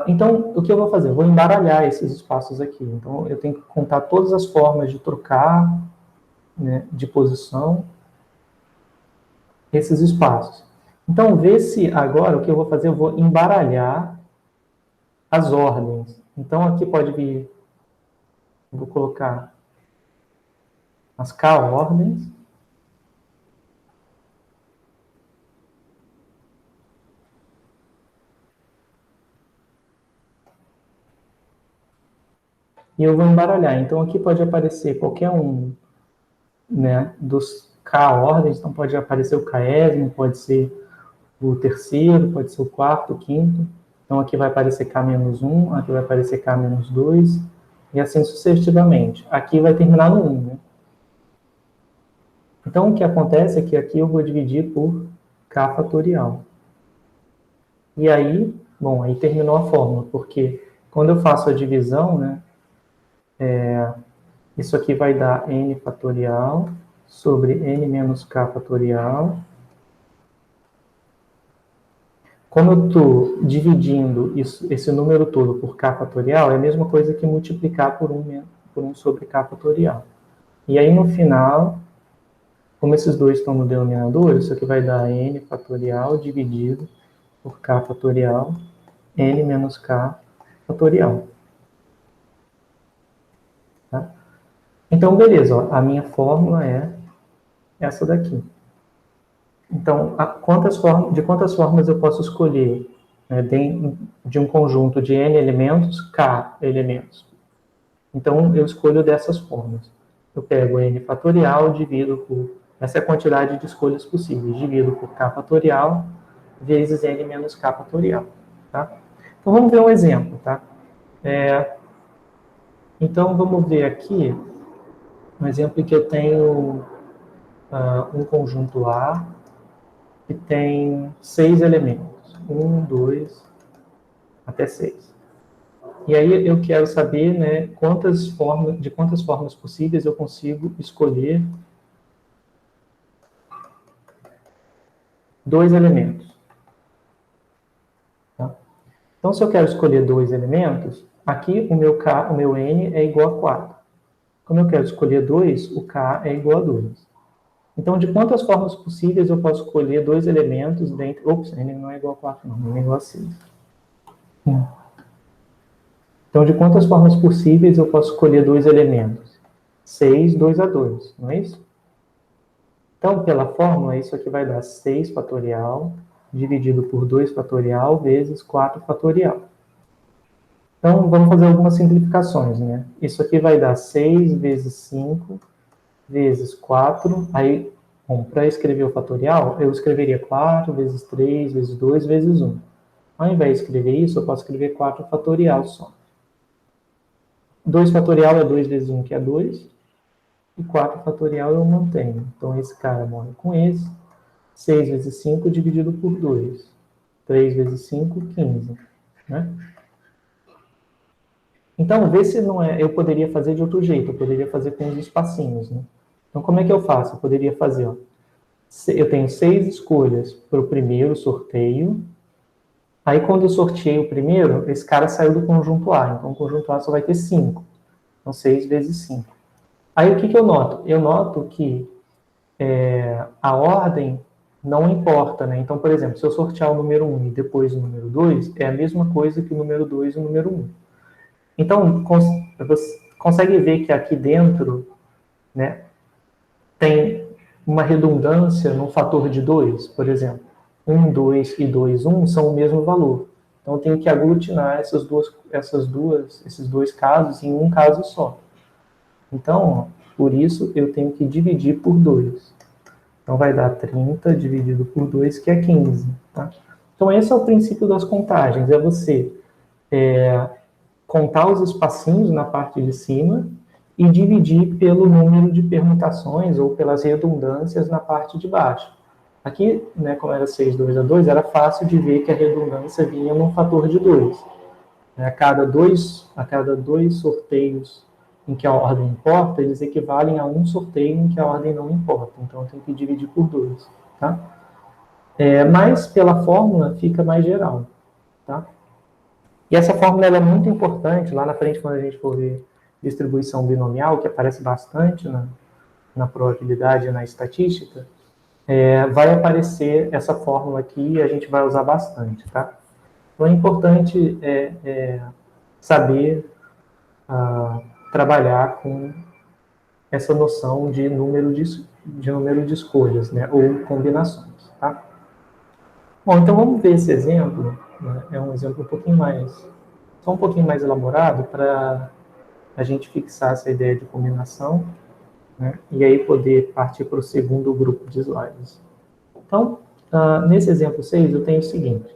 Então, o que eu vou fazer? Eu vou embaralhar esses espaços aqui. Então, eu tenho que contar todas as formas de trocar, né, de posição, esses espaços. Então, vê se agora o que eu vou fazer, eu vou embaralhar as ordens. Então, aqui pode vir, vou colocar as K-ordens. E eu vou embaralhar. Então, aqui pode aparecer qualquer um, né, dos K-ordens. Então, pode aparecer o késimo, pode ser o terceiro, pode ser o quarto, o quinto. Então, aqui vai aparecer K-1, aqui vai aparecer K-2, e assim sucessivamente. Aqui vai terminar no 1, né? Então, o que acontece é que aqui eu vou dividir por K fatorial. E aí, bom, aí terminou a fórmula, porque quando eu faço a divisão, né, isso aqui vai dar N fatorial sobre N menos K fatorial. Como eu estou dividindo esse número todo por K fatorial, é a mesma coisa que multiplicar por 1 sobre K fatorial. E aí, no final, como esses dois estão no denominador, isso aqui vai dar N fatorial dividido por K fatorial, N menos K fatorial. Tá? Então, beleza, ó, a minha fórmula é essa daqui. Então, de quantas formas eu posso escolher, né, de um conjunto de N elementos, K elementos? Então, eu escolho dessas formas. Eu pego N fatorial, divido por... Essa é a quantidade de escolhas possíveis. Divido por K fatorial, vezes N menos K fatorial. Tá? Então, vamos ver um exemplo. Tá? Então, vamos ver aqui um exemplo em que eu tenho um conjunto A, que tem 6 elementos. 1, 2, até 6. E aí eu quero saber, né, de quantas formas possíveis eu consigo escolher 2 elementos. Tá? Então, se eu quero escolher 2 elementos, aqui o meu N é igual a 4. Como eu quero escolher 2, o K é igual a 2. Então, de quantas formas possíveis eu posso escolher dois elementos dentro... Ops, n não é igual a 4, não. N é igual a 6. Então, de quantas formas possíveis eu posso escolher dois elementos? 6, 2 a 2, não é isso? Então, pela fórmula, isso aqui vai dar 6 fatorial dividido por 2 fatorial vezes 4 fatorial. Então, vamos fazer algumas simplificações, né? Isso aqui vai dar 6 vezes 5 vezes 4. Aí, bom, para escrever o fatorial, eu escreveria 4 vezes 3 vezes 2 vezes 1. Ao invés de escrever isso, eu posso escrever 4 fatorial só. 2 fatorial é 2 vezes 1, que é 2. E 4 fatorial eu mantenho. Então, esse cara morre com esse. 6 vezes 5 dividido por 2. 3 vezes 5, 15. Né? Então, vê se não é... Eu poderia fazer de outro jeito. Eu poderia fazer com os espacinhos. Né? Então, como é que eu faço? Eu poderia fazer... Ó, eu tenho 6 escolhas para o primeiro sorteio. Aí, quando eu sorteei o primeiro, esse cara saiu do conjunto A. Então, o conjunto A só vai ter 5. Então, 6 vezes 5. Aí, o que eu noto? Eu noto que a ordem não importa, né? Então, por exemplo, se eu sortear o número 1 e depois o número 2, é a mesma coisa que o número 2 e o número 1. Então, você consegue ver que aqui dentro, né, tem uma redundância no fator de 2, por exemplo. 1, 2 e 2, 1 são o mesmo valor. Então, eu tenho que aglutinar esses dois casos em um caso só. Então, por isso, eu tenho que dividir por 2. Então, vai dar 30 dividido por 2, que é 15. Tá? Então, esse é o princípio das contagens. É você contar os espacinhos na parte de cima e dividir pelo número de permutações ou pelas redundâncias na parte de baixo. Aqui, né, como era 6, 2 a 2, era fácil de ver que a redundância vinha num fator de 2. A cada dois sorteios em que a ordem importa, eles equivalem a um sorteio em que a ordem não importa. Então, eu tenho que dividir por 2. Tá? Mas, pela fórmula, fica mais geral. Tá? E essa fórmula ela é muito importante. Lá na frente, quando a gente for ver distribuição binomial, que aparece bastante na probabilidade e na estatística, vai aparecer essa fórmula aqui e a gente vai usar bastante. Tá? Então, é importante saber trabalhar com essa noção de número de escolhas, né, ou combinações. Tá? Bom, então vamos ver esse exemplo. Né? É um exemplo só um pouquinho mais elaborado para a gente fixar essa ideia de combinação, né, e aí poder partir para o segundo grupo de slides. Então, nesse exemplo 6, eu tenho o seguinte.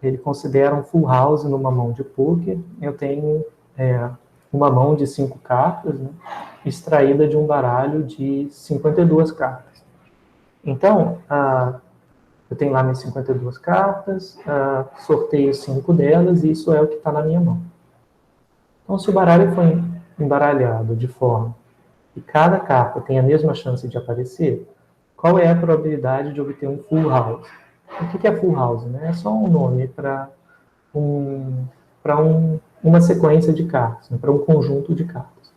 Ele considera um full house numa mão de poker. Eu tenho uma mão de 5 cartas, né, extraída de um baralho de 52 cartas. Então, eu tenho lá minhas 52 cartas, sorteio 5 delas, e isso é o que está na minha mão. Então, se o baralho foi embaralhado de forma que cada carta tem a mesma chance de aparecer, qual é a probabilidade de obter um full house? O que é full house? Né? É só um nome para uma sequência de cartas, né? Para um conjunto de cartas.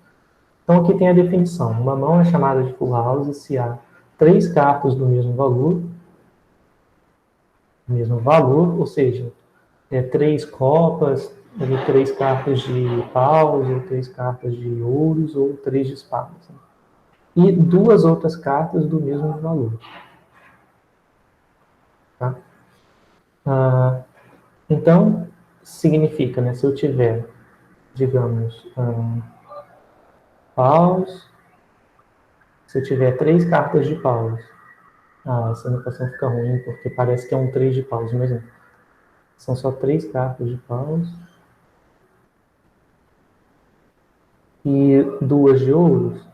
Então, aqui tem a definição. Uma mão é chamada de full house se há 3 cartas do mesmo valor, ou seja, 3 copas, 3 cartas de paus, ou 3 cartas de ouros, ou 3 de espadas. Né? E 2 outras cartas do mesmo valor. Tá? Então, significa, né, se eu tiver, digamos, paus, se eu tiver 3 cartas de paus, essa anotação fica ruim, porque parece que é um 3 de paus, mas não. São só 3 cartas de paus. E 2 de ouros.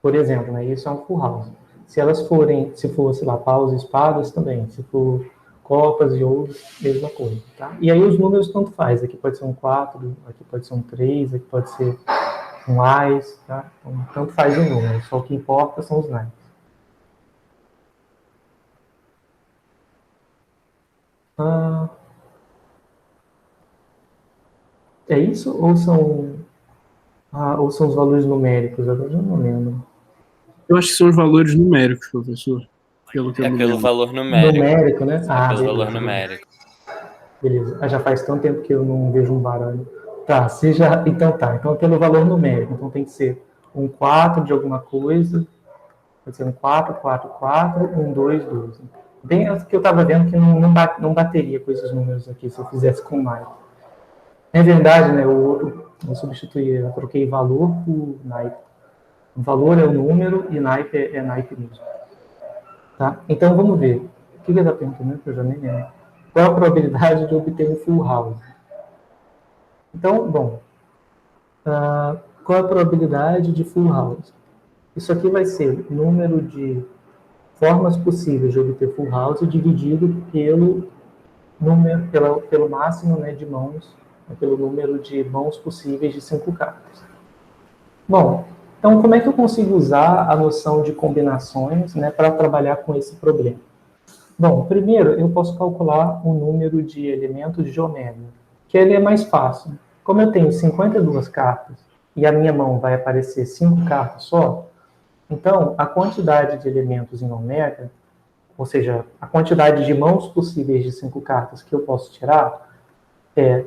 Por exemplo, né, isso é um full house. Se elas forem, se for, sei lá, paus e espadas também. Se for copas e ouros, mesma coisa. Tá? E aí os números tanto faz. Aqui pode ser um 4, aqui pode ser um 3, aqui pode ser um ás. Tá? Então, tanto faz o número. Só o que importa são os nines. É isso? Ou são os valores numéricos? Agora eu não lembro. Eu acho que são os valores numéricos, professor. Pelo que eu É me pelo lembro. valor numérico. Numérico, né? Ah, Pelo valor beleza. numérico. Beleza. Já faz tanto tempo que eu não vejo um baralho. Tá, seja. Então tá. Então é pelo valor numérico. Então tem que ser um 4 de alguma coisa. Pode ser um 4, 4, 4, um 2, 2. Bem o que eu estava vendo que não bateria com esses números aqui se eu fizesse com mais. É verdade, né? O outro eu substituí, eu troquei valor por naipe. O valor é o número e naipe é naipe mesmo. Tá? Então vamos ver. O que ele está perguntando? Que eu já nem lembro. Qual a probabilidade de obter um full house? Então, bom, qual a probabilidade de full house? Isso aqui vai ser o número de formas possíveis de obter full house dividido pelo número, pelo máximo, né, de mãos, pelo número de mãos possíveis de 5 cartas. Bom, então como é que eu consigo usar a noção de combinações, né, para trabalhar com esse problema? Bom, primeiro eu posso calcular o número de elementos de ômega, que ele é mais fácil. Como eu tenho 52 cartas e a minha mão vai aparecer 5 cartas só, então a quantidade de elementos em ômega, ou seja, a quantidade de mãos possíveis de 5 cartas que eu posso tirar é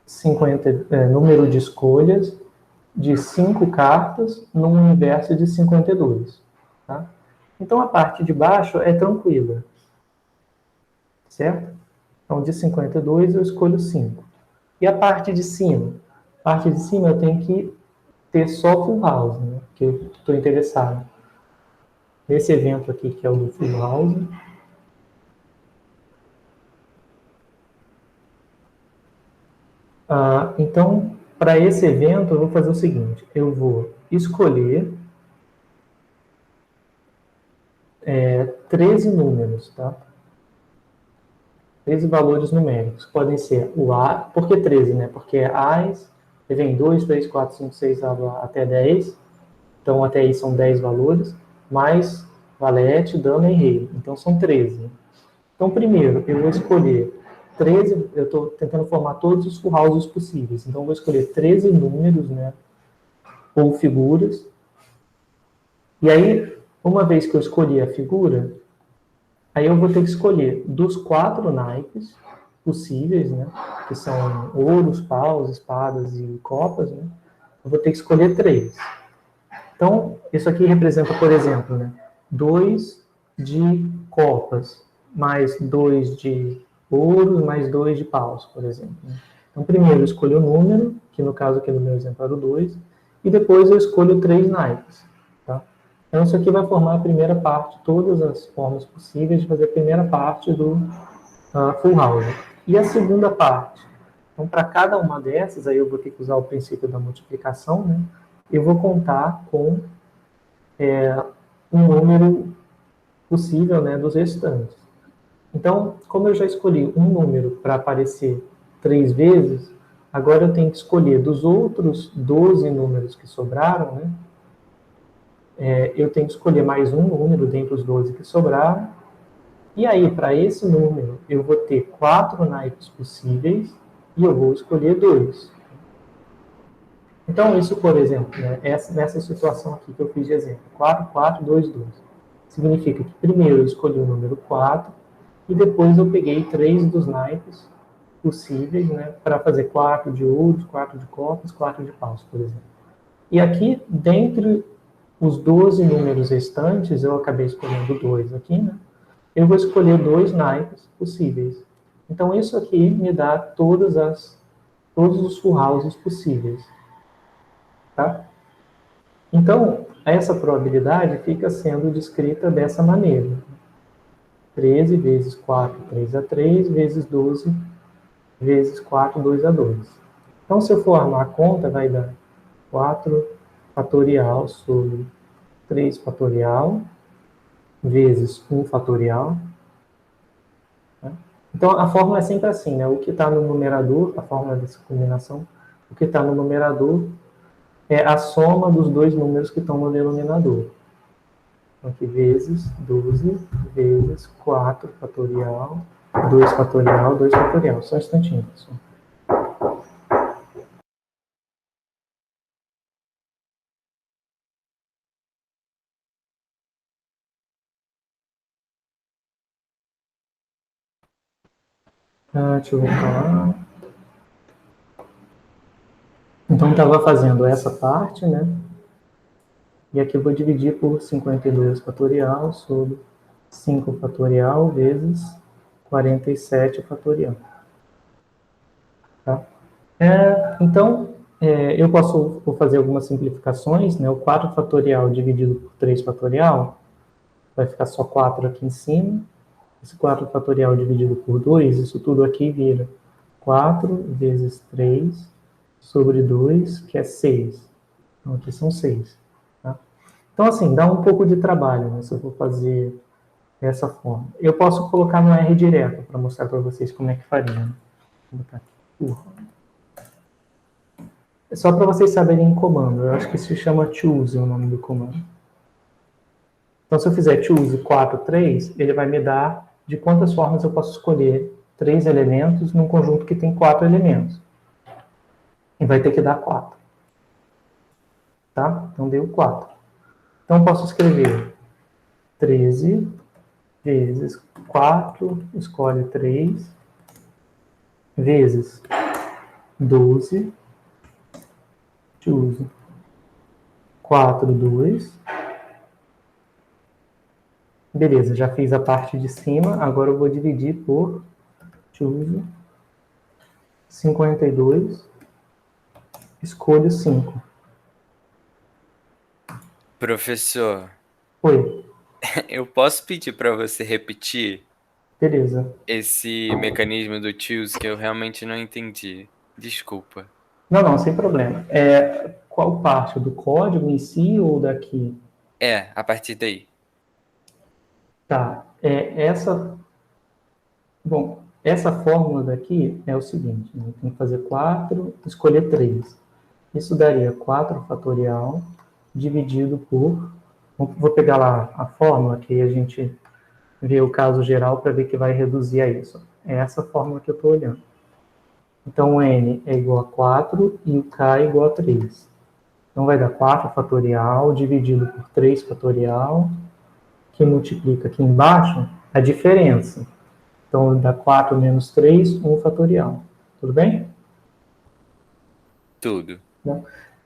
50, número de escolhas de 5 cartas num universo de 52. Tá? Então a parte de baixo é tranquila. Certo? Então de 52 eu escolho 5. E a parte de cima? A parte de cima eu tenho que ter só full house, né? Que eu estou interessado. Nesse evento aqui, que é o do full house. Então, para esse evento, eu vou fazer o seguinte. Eu vou escolher 13 números, tá? 13 valores numéricos. Podem ser o A. Por que 13, né? Porque é As, vem 2, 3, 4, 5, 6, até 10. Então, até aí são 10 valores, mais valete, dama e rei. Então, são 13. Então, primeiro, eu vou escolher 13, eu estou tentando formar todos os full houses possíveis. Então, eu vou escolher 13 números, né, ou figuras. E aí, uma vez que eu escolhi a figura, aí eu vou ter que escolher dos 4 naipes possíveis, né, que são ouros, paus, espadas e copas, né, eu vou ter que escolher 3. Então, isso aqui representa, por exemplo, né, 2 de copas, mais 2 de ouros, mais 2 de paus, por exemplo. Então, primeiro eu escolho o número, que no caso aqui no meu exemplo era o 2, e depois eu escolho 3 naipes. Tá? Então, isso aqui vai formar a primeira parte, todas as formas possíveis de fazer a primeira parte do full house. E a segunda parte? Então, para cada uma dessas, aí eu vou ter que usar o princípio da multiplicação, né? Eu vou contar com um número possível, né, dos restantes. Então, como eu já escolhi um número para aparecer 3 vezes, agora eu tenho que escolher dos outros 12 números que sobraram, né, eu tenho que escolher mais um número dentre os 12 que sobraram, e aí, para esse número, eu vou ter 4 naipes possíveis, e eu vou escolher 2. Então, isso, por exemplo, né, nessa situação aqui que eu fiz de exemplo, 4, 4, 2, 2. Significa que primeiro eu escolhi o número 4 e depois eu peguei 3 dos naipes possíveis, né, para fazer 4 de ouros, 4 de copas, 4 de paus, por exemplo. E aqui, dentre os 12 números restantes, eu acabei escolhendo 2 aqui, né, eu vou escolher 2 naipes possíveis. Então, isso aqui me dá todos os full houses possíveis. Tá? Então, essa probabilidade fica sendo descrita dessa maneira. 13 vezes 4, 3 a 3, vezes 12, vezes 4, 2 a 2. Então, se eu for armar a conta, vai dar 4 fatorial sobre 3 fatorial, vezes 1 fatorial. Tá? Então, a fórmula é sempre assim, né? O que está no numerador, a fórmula dessa combinação, o que está no numerador é a soma dos 2 números que estão no denominador. Então, aqui, vezes 12, vezes 4 fatorial, 2 fatorial, 2 fatorial. Só um instantinho, pessoal. Deixa eu voltar lá. Então, estava fazendo essa parte, né? E aqui eu vou dividir por 52 fatorial sobre 5 fatorial vezes 47 fatorial. Tá? Então, eu vou fazer algumas simplificações, né? O 4 fatorial dividido por 3 fatorial vai ficar só 4 aqui em cima. Esse 4 fatorial dividido por 2, isso tudo aqui vira 4 vezes 3 sobre 2, que é 6. Então, aqui são 6. Tá? Então, assim, dá um pouco de trabalho, né, se eu for fazer dessa forma. Eu posso colocar no R direto, para mostrar para vocês como é que faria. Né? Vou botar aqui. É só para vocês saberem em comando. Eu acho que isso se chama choose, o nome do comando. Então, se eu fizer choose 4, 3, ele vai me dar de quantas formas eu posso escolher 3 elementos num conjunto que tem 4 elementos. E vai ter que dar 4. Tá? Então, deu 4. Então, eu posso escrever 13 vezes 4, escolhe 3, vezes 12, choose 4, 2. Beleza, já fiz a parte de cima, agora eu vou dividir por choose 52, escolho 5. Professor, Oi, eu posso pedir para você repetir beleza. esse mecanismo do choose que eu realmente não entendi? Desculpa. Não, sem problema. Qual parte? Do código em si ou daqui? A partir daí. Tá, Bom, essa fórmula daqui é o seguinte, né? Tem que fazer 4, escolher 3. Isso daria 4 fatorial dividido por... Vou pegar lá a fórmula, que a gente vê o caso geral para ver que vai reduzir a isso. É essa fórmula que eu estou olhando. Então, o n é igual a 4 e o k é igual a 3. Então, vai dar 4 fatorial dividido por 3 fatorial, que multiplica aqui embaixo a diferença. Então, dá 4 menos 3, 1 fatorial. Tudo bem? Tudo.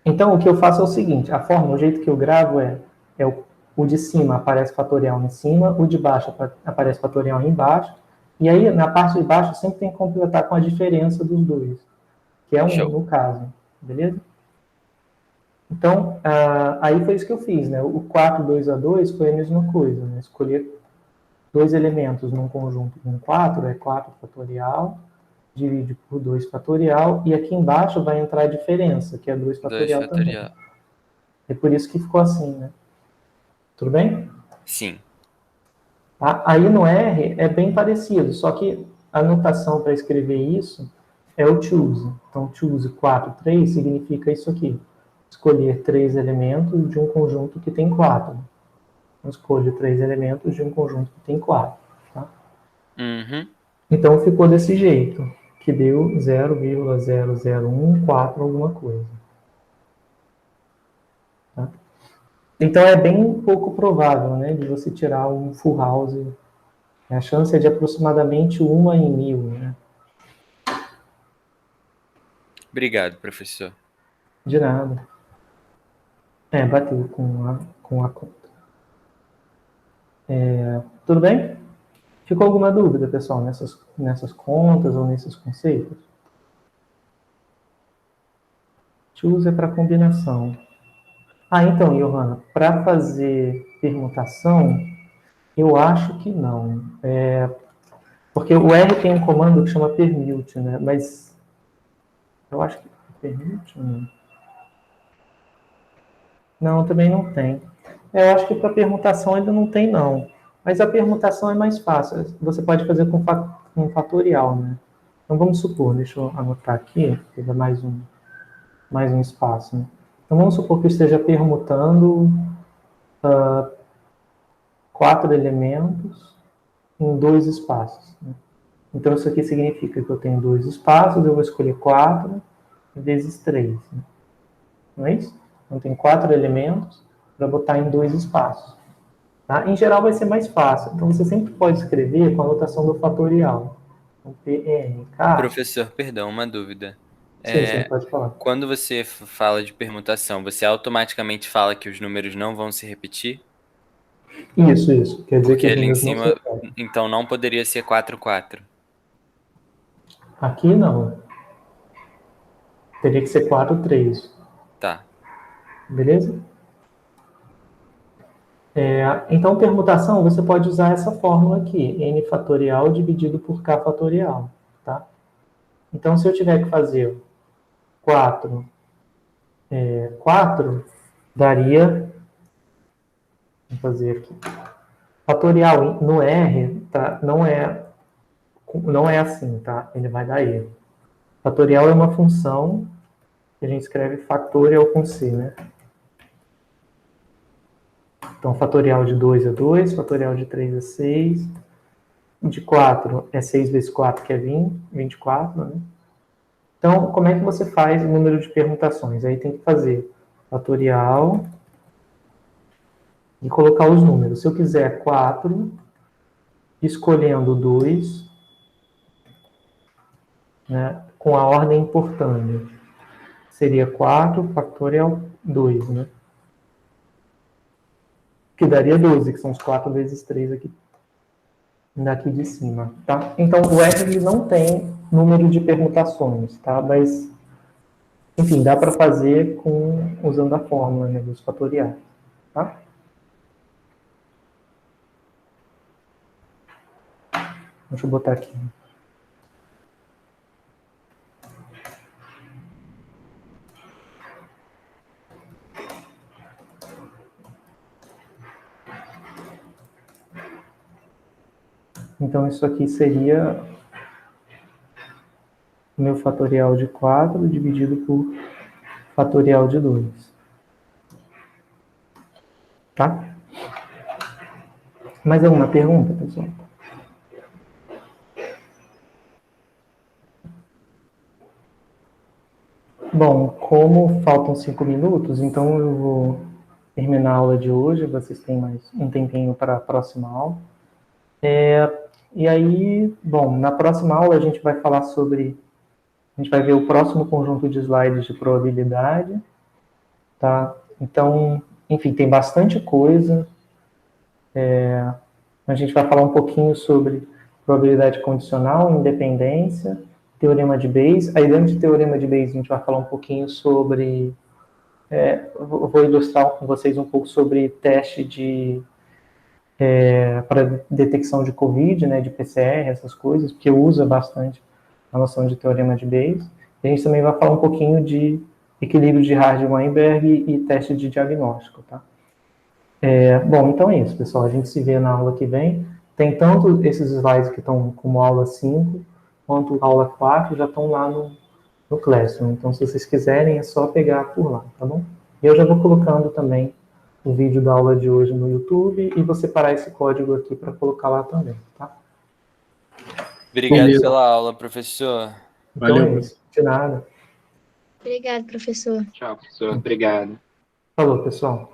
Então, o que eu faço é o seguinte, a fórmula, o jeito que eu gravo o de cima aparece fatorial em cima, o de baixo aparece fatorial embaixo, e aí, na parte de baixo, sempre tem que completar com a diferença dos dois, que é 1 no caso, beleza? Então, aí foi isso que eu fiz, né? O 4, 2 a 2 foi a mesma coisa, né? Escolher 2 elementos num conjunto com 4, é 4 fatorial, divide por 2 fatorial, e aqui embaixo vai entrar a diferença, que é 2 fatorial também. É por isso que ficou assim, né? Tudo bem? Sim. Tá? Aí no R é bem parecido, só que a notação para escrever isso é o choose. Então, choose 4, 3 significa isso aqui. Escolher 3 elementos de um conjunto que tem 4. Então, escolho 3 elementos de um conjunto que tem 4. Tá? Uhum. Então, ficou desse jeito, que deu 0,0014 alguma coisa. Tá? Então, é bem pouco provável, né, de você tirar um full house. A chance é de aproximadamente 1 em 1000, né? Obrigado, professor. De nada. Bateu com a conta. Tudo bem? Ficou alguma dúvida, pessoal, nessas contas ou nesses conceitos? Choose é para combinação. Então, Johanna, para fazer permutação, eu acho que não. Porque o R tem um comando que chama permute, né? Mas eu acho que permute, não. Não, também não tem. Eu acho que para permutação ainda não tem, não. Mas a permutação é mais fácil. Você pode fazer com fatorial, né? Então, vamos supor, deixa eu anotar aqui, que dá mais um espaço, né? Então, vamos supor que eu esteja permutando 4 elementos em 2 espaços. Né? Então, isso aqui significa que eu tenho 2 espaços, eu vou escolher 4 vezes 3. Né? Não é isso? Então, tem 4 elementos para botar em 2 espaços. Tá? Em geral, vai ser mais fácil. Então, você sempre pode escrever com a notação do fatorial. Então, PNK... Professor, perdão, uma dúvida. Sim, pode falar. Quando você fala de permutação, você automaticamente fala que os números não vão se repetir? Isso. Quer dizer Porque que os ali em números não se cima, repetem. então não poderia ser 4, 4. Aqui não. Teria que ser 4, 3. Tá. Beleza? Então, permutação, você pode usar essa fórmula aqui, n fatorial dividido por k fatorial, tá? Então, se eu tiver que fazer 4, 4, daria... Vou fazer aqui. Fatorial no R, tá? Não é assim, tá? Ele vai dar erro. Fatorial é uma função que a gente escreve factorial com C, né? Então, fatorial de 2 é 2, fatorial de 3 é 6, de 4 é 6 vezes 4, que é 24, né? Então, como é que você faz o número de permutações? Aí tem que fazer fatorial e colocar os números. Se eu quiser 4, escolhendo 2, né, com a ordem importância, seria 4 factorial 2, né? Que daria 12, que são os 4 vezes 3 aqui, daqui de cima, tá? Então, o R ele não tem número de permutações, tá? Mas, enfim, dá para fazer usando a fórmula, né, dos fatoriais, tá? Deixa eu botar aqui. Então, isso aqui seria o meu fatorial de 4 dividido por fatorial de 2. Tá? Mais alguma pergunta, pessoal? Bom, como faltam 5 minutos, então eu vou terminar a aula de hoje. Vocês têm mais um tempinho para a próxima aula. E aí, bom, na próxima aula a gente vai falar sobre... A gente vai ver o próximo conjunto de slides de probabilidade, tá? Então, enfim, tem bastante coisa. A gente vai falar um pouquinho sobre probabilidade condicional, independência, teorema de Bayes. Aí, dentro de teorema de Bayes, a gente vai falar um pouquinho sobre... vou ilustrar com vocês um pouco sobre teste para detecção de COVID, né, de PCR, essas coisas, porque usa bastante a noção de teorema de Bayes. E a gente também vai falar um pouquinho de equilíbrio de Hardy-Weinberg e teste de diagnóstico, tá? Bom, então é isso, pessoal. A gente se vê na aula que vem. Tem tanto esses slides que estão como aula 5, quanto aula 4, já estão lá no Classroom. Então, se vocês quiserem, é só pegar por lá, tá bom? E eu já vou colocando também o vídeo da aula de hoje no YouTube e vou separar esse código aqui para colocar lá também, tá? Obrigado Beleza. pela aula, professor. Então Valeu. é isso. De nada. Obrigado, professor. Tchau, professor. Obrigado. Falou, pessoal.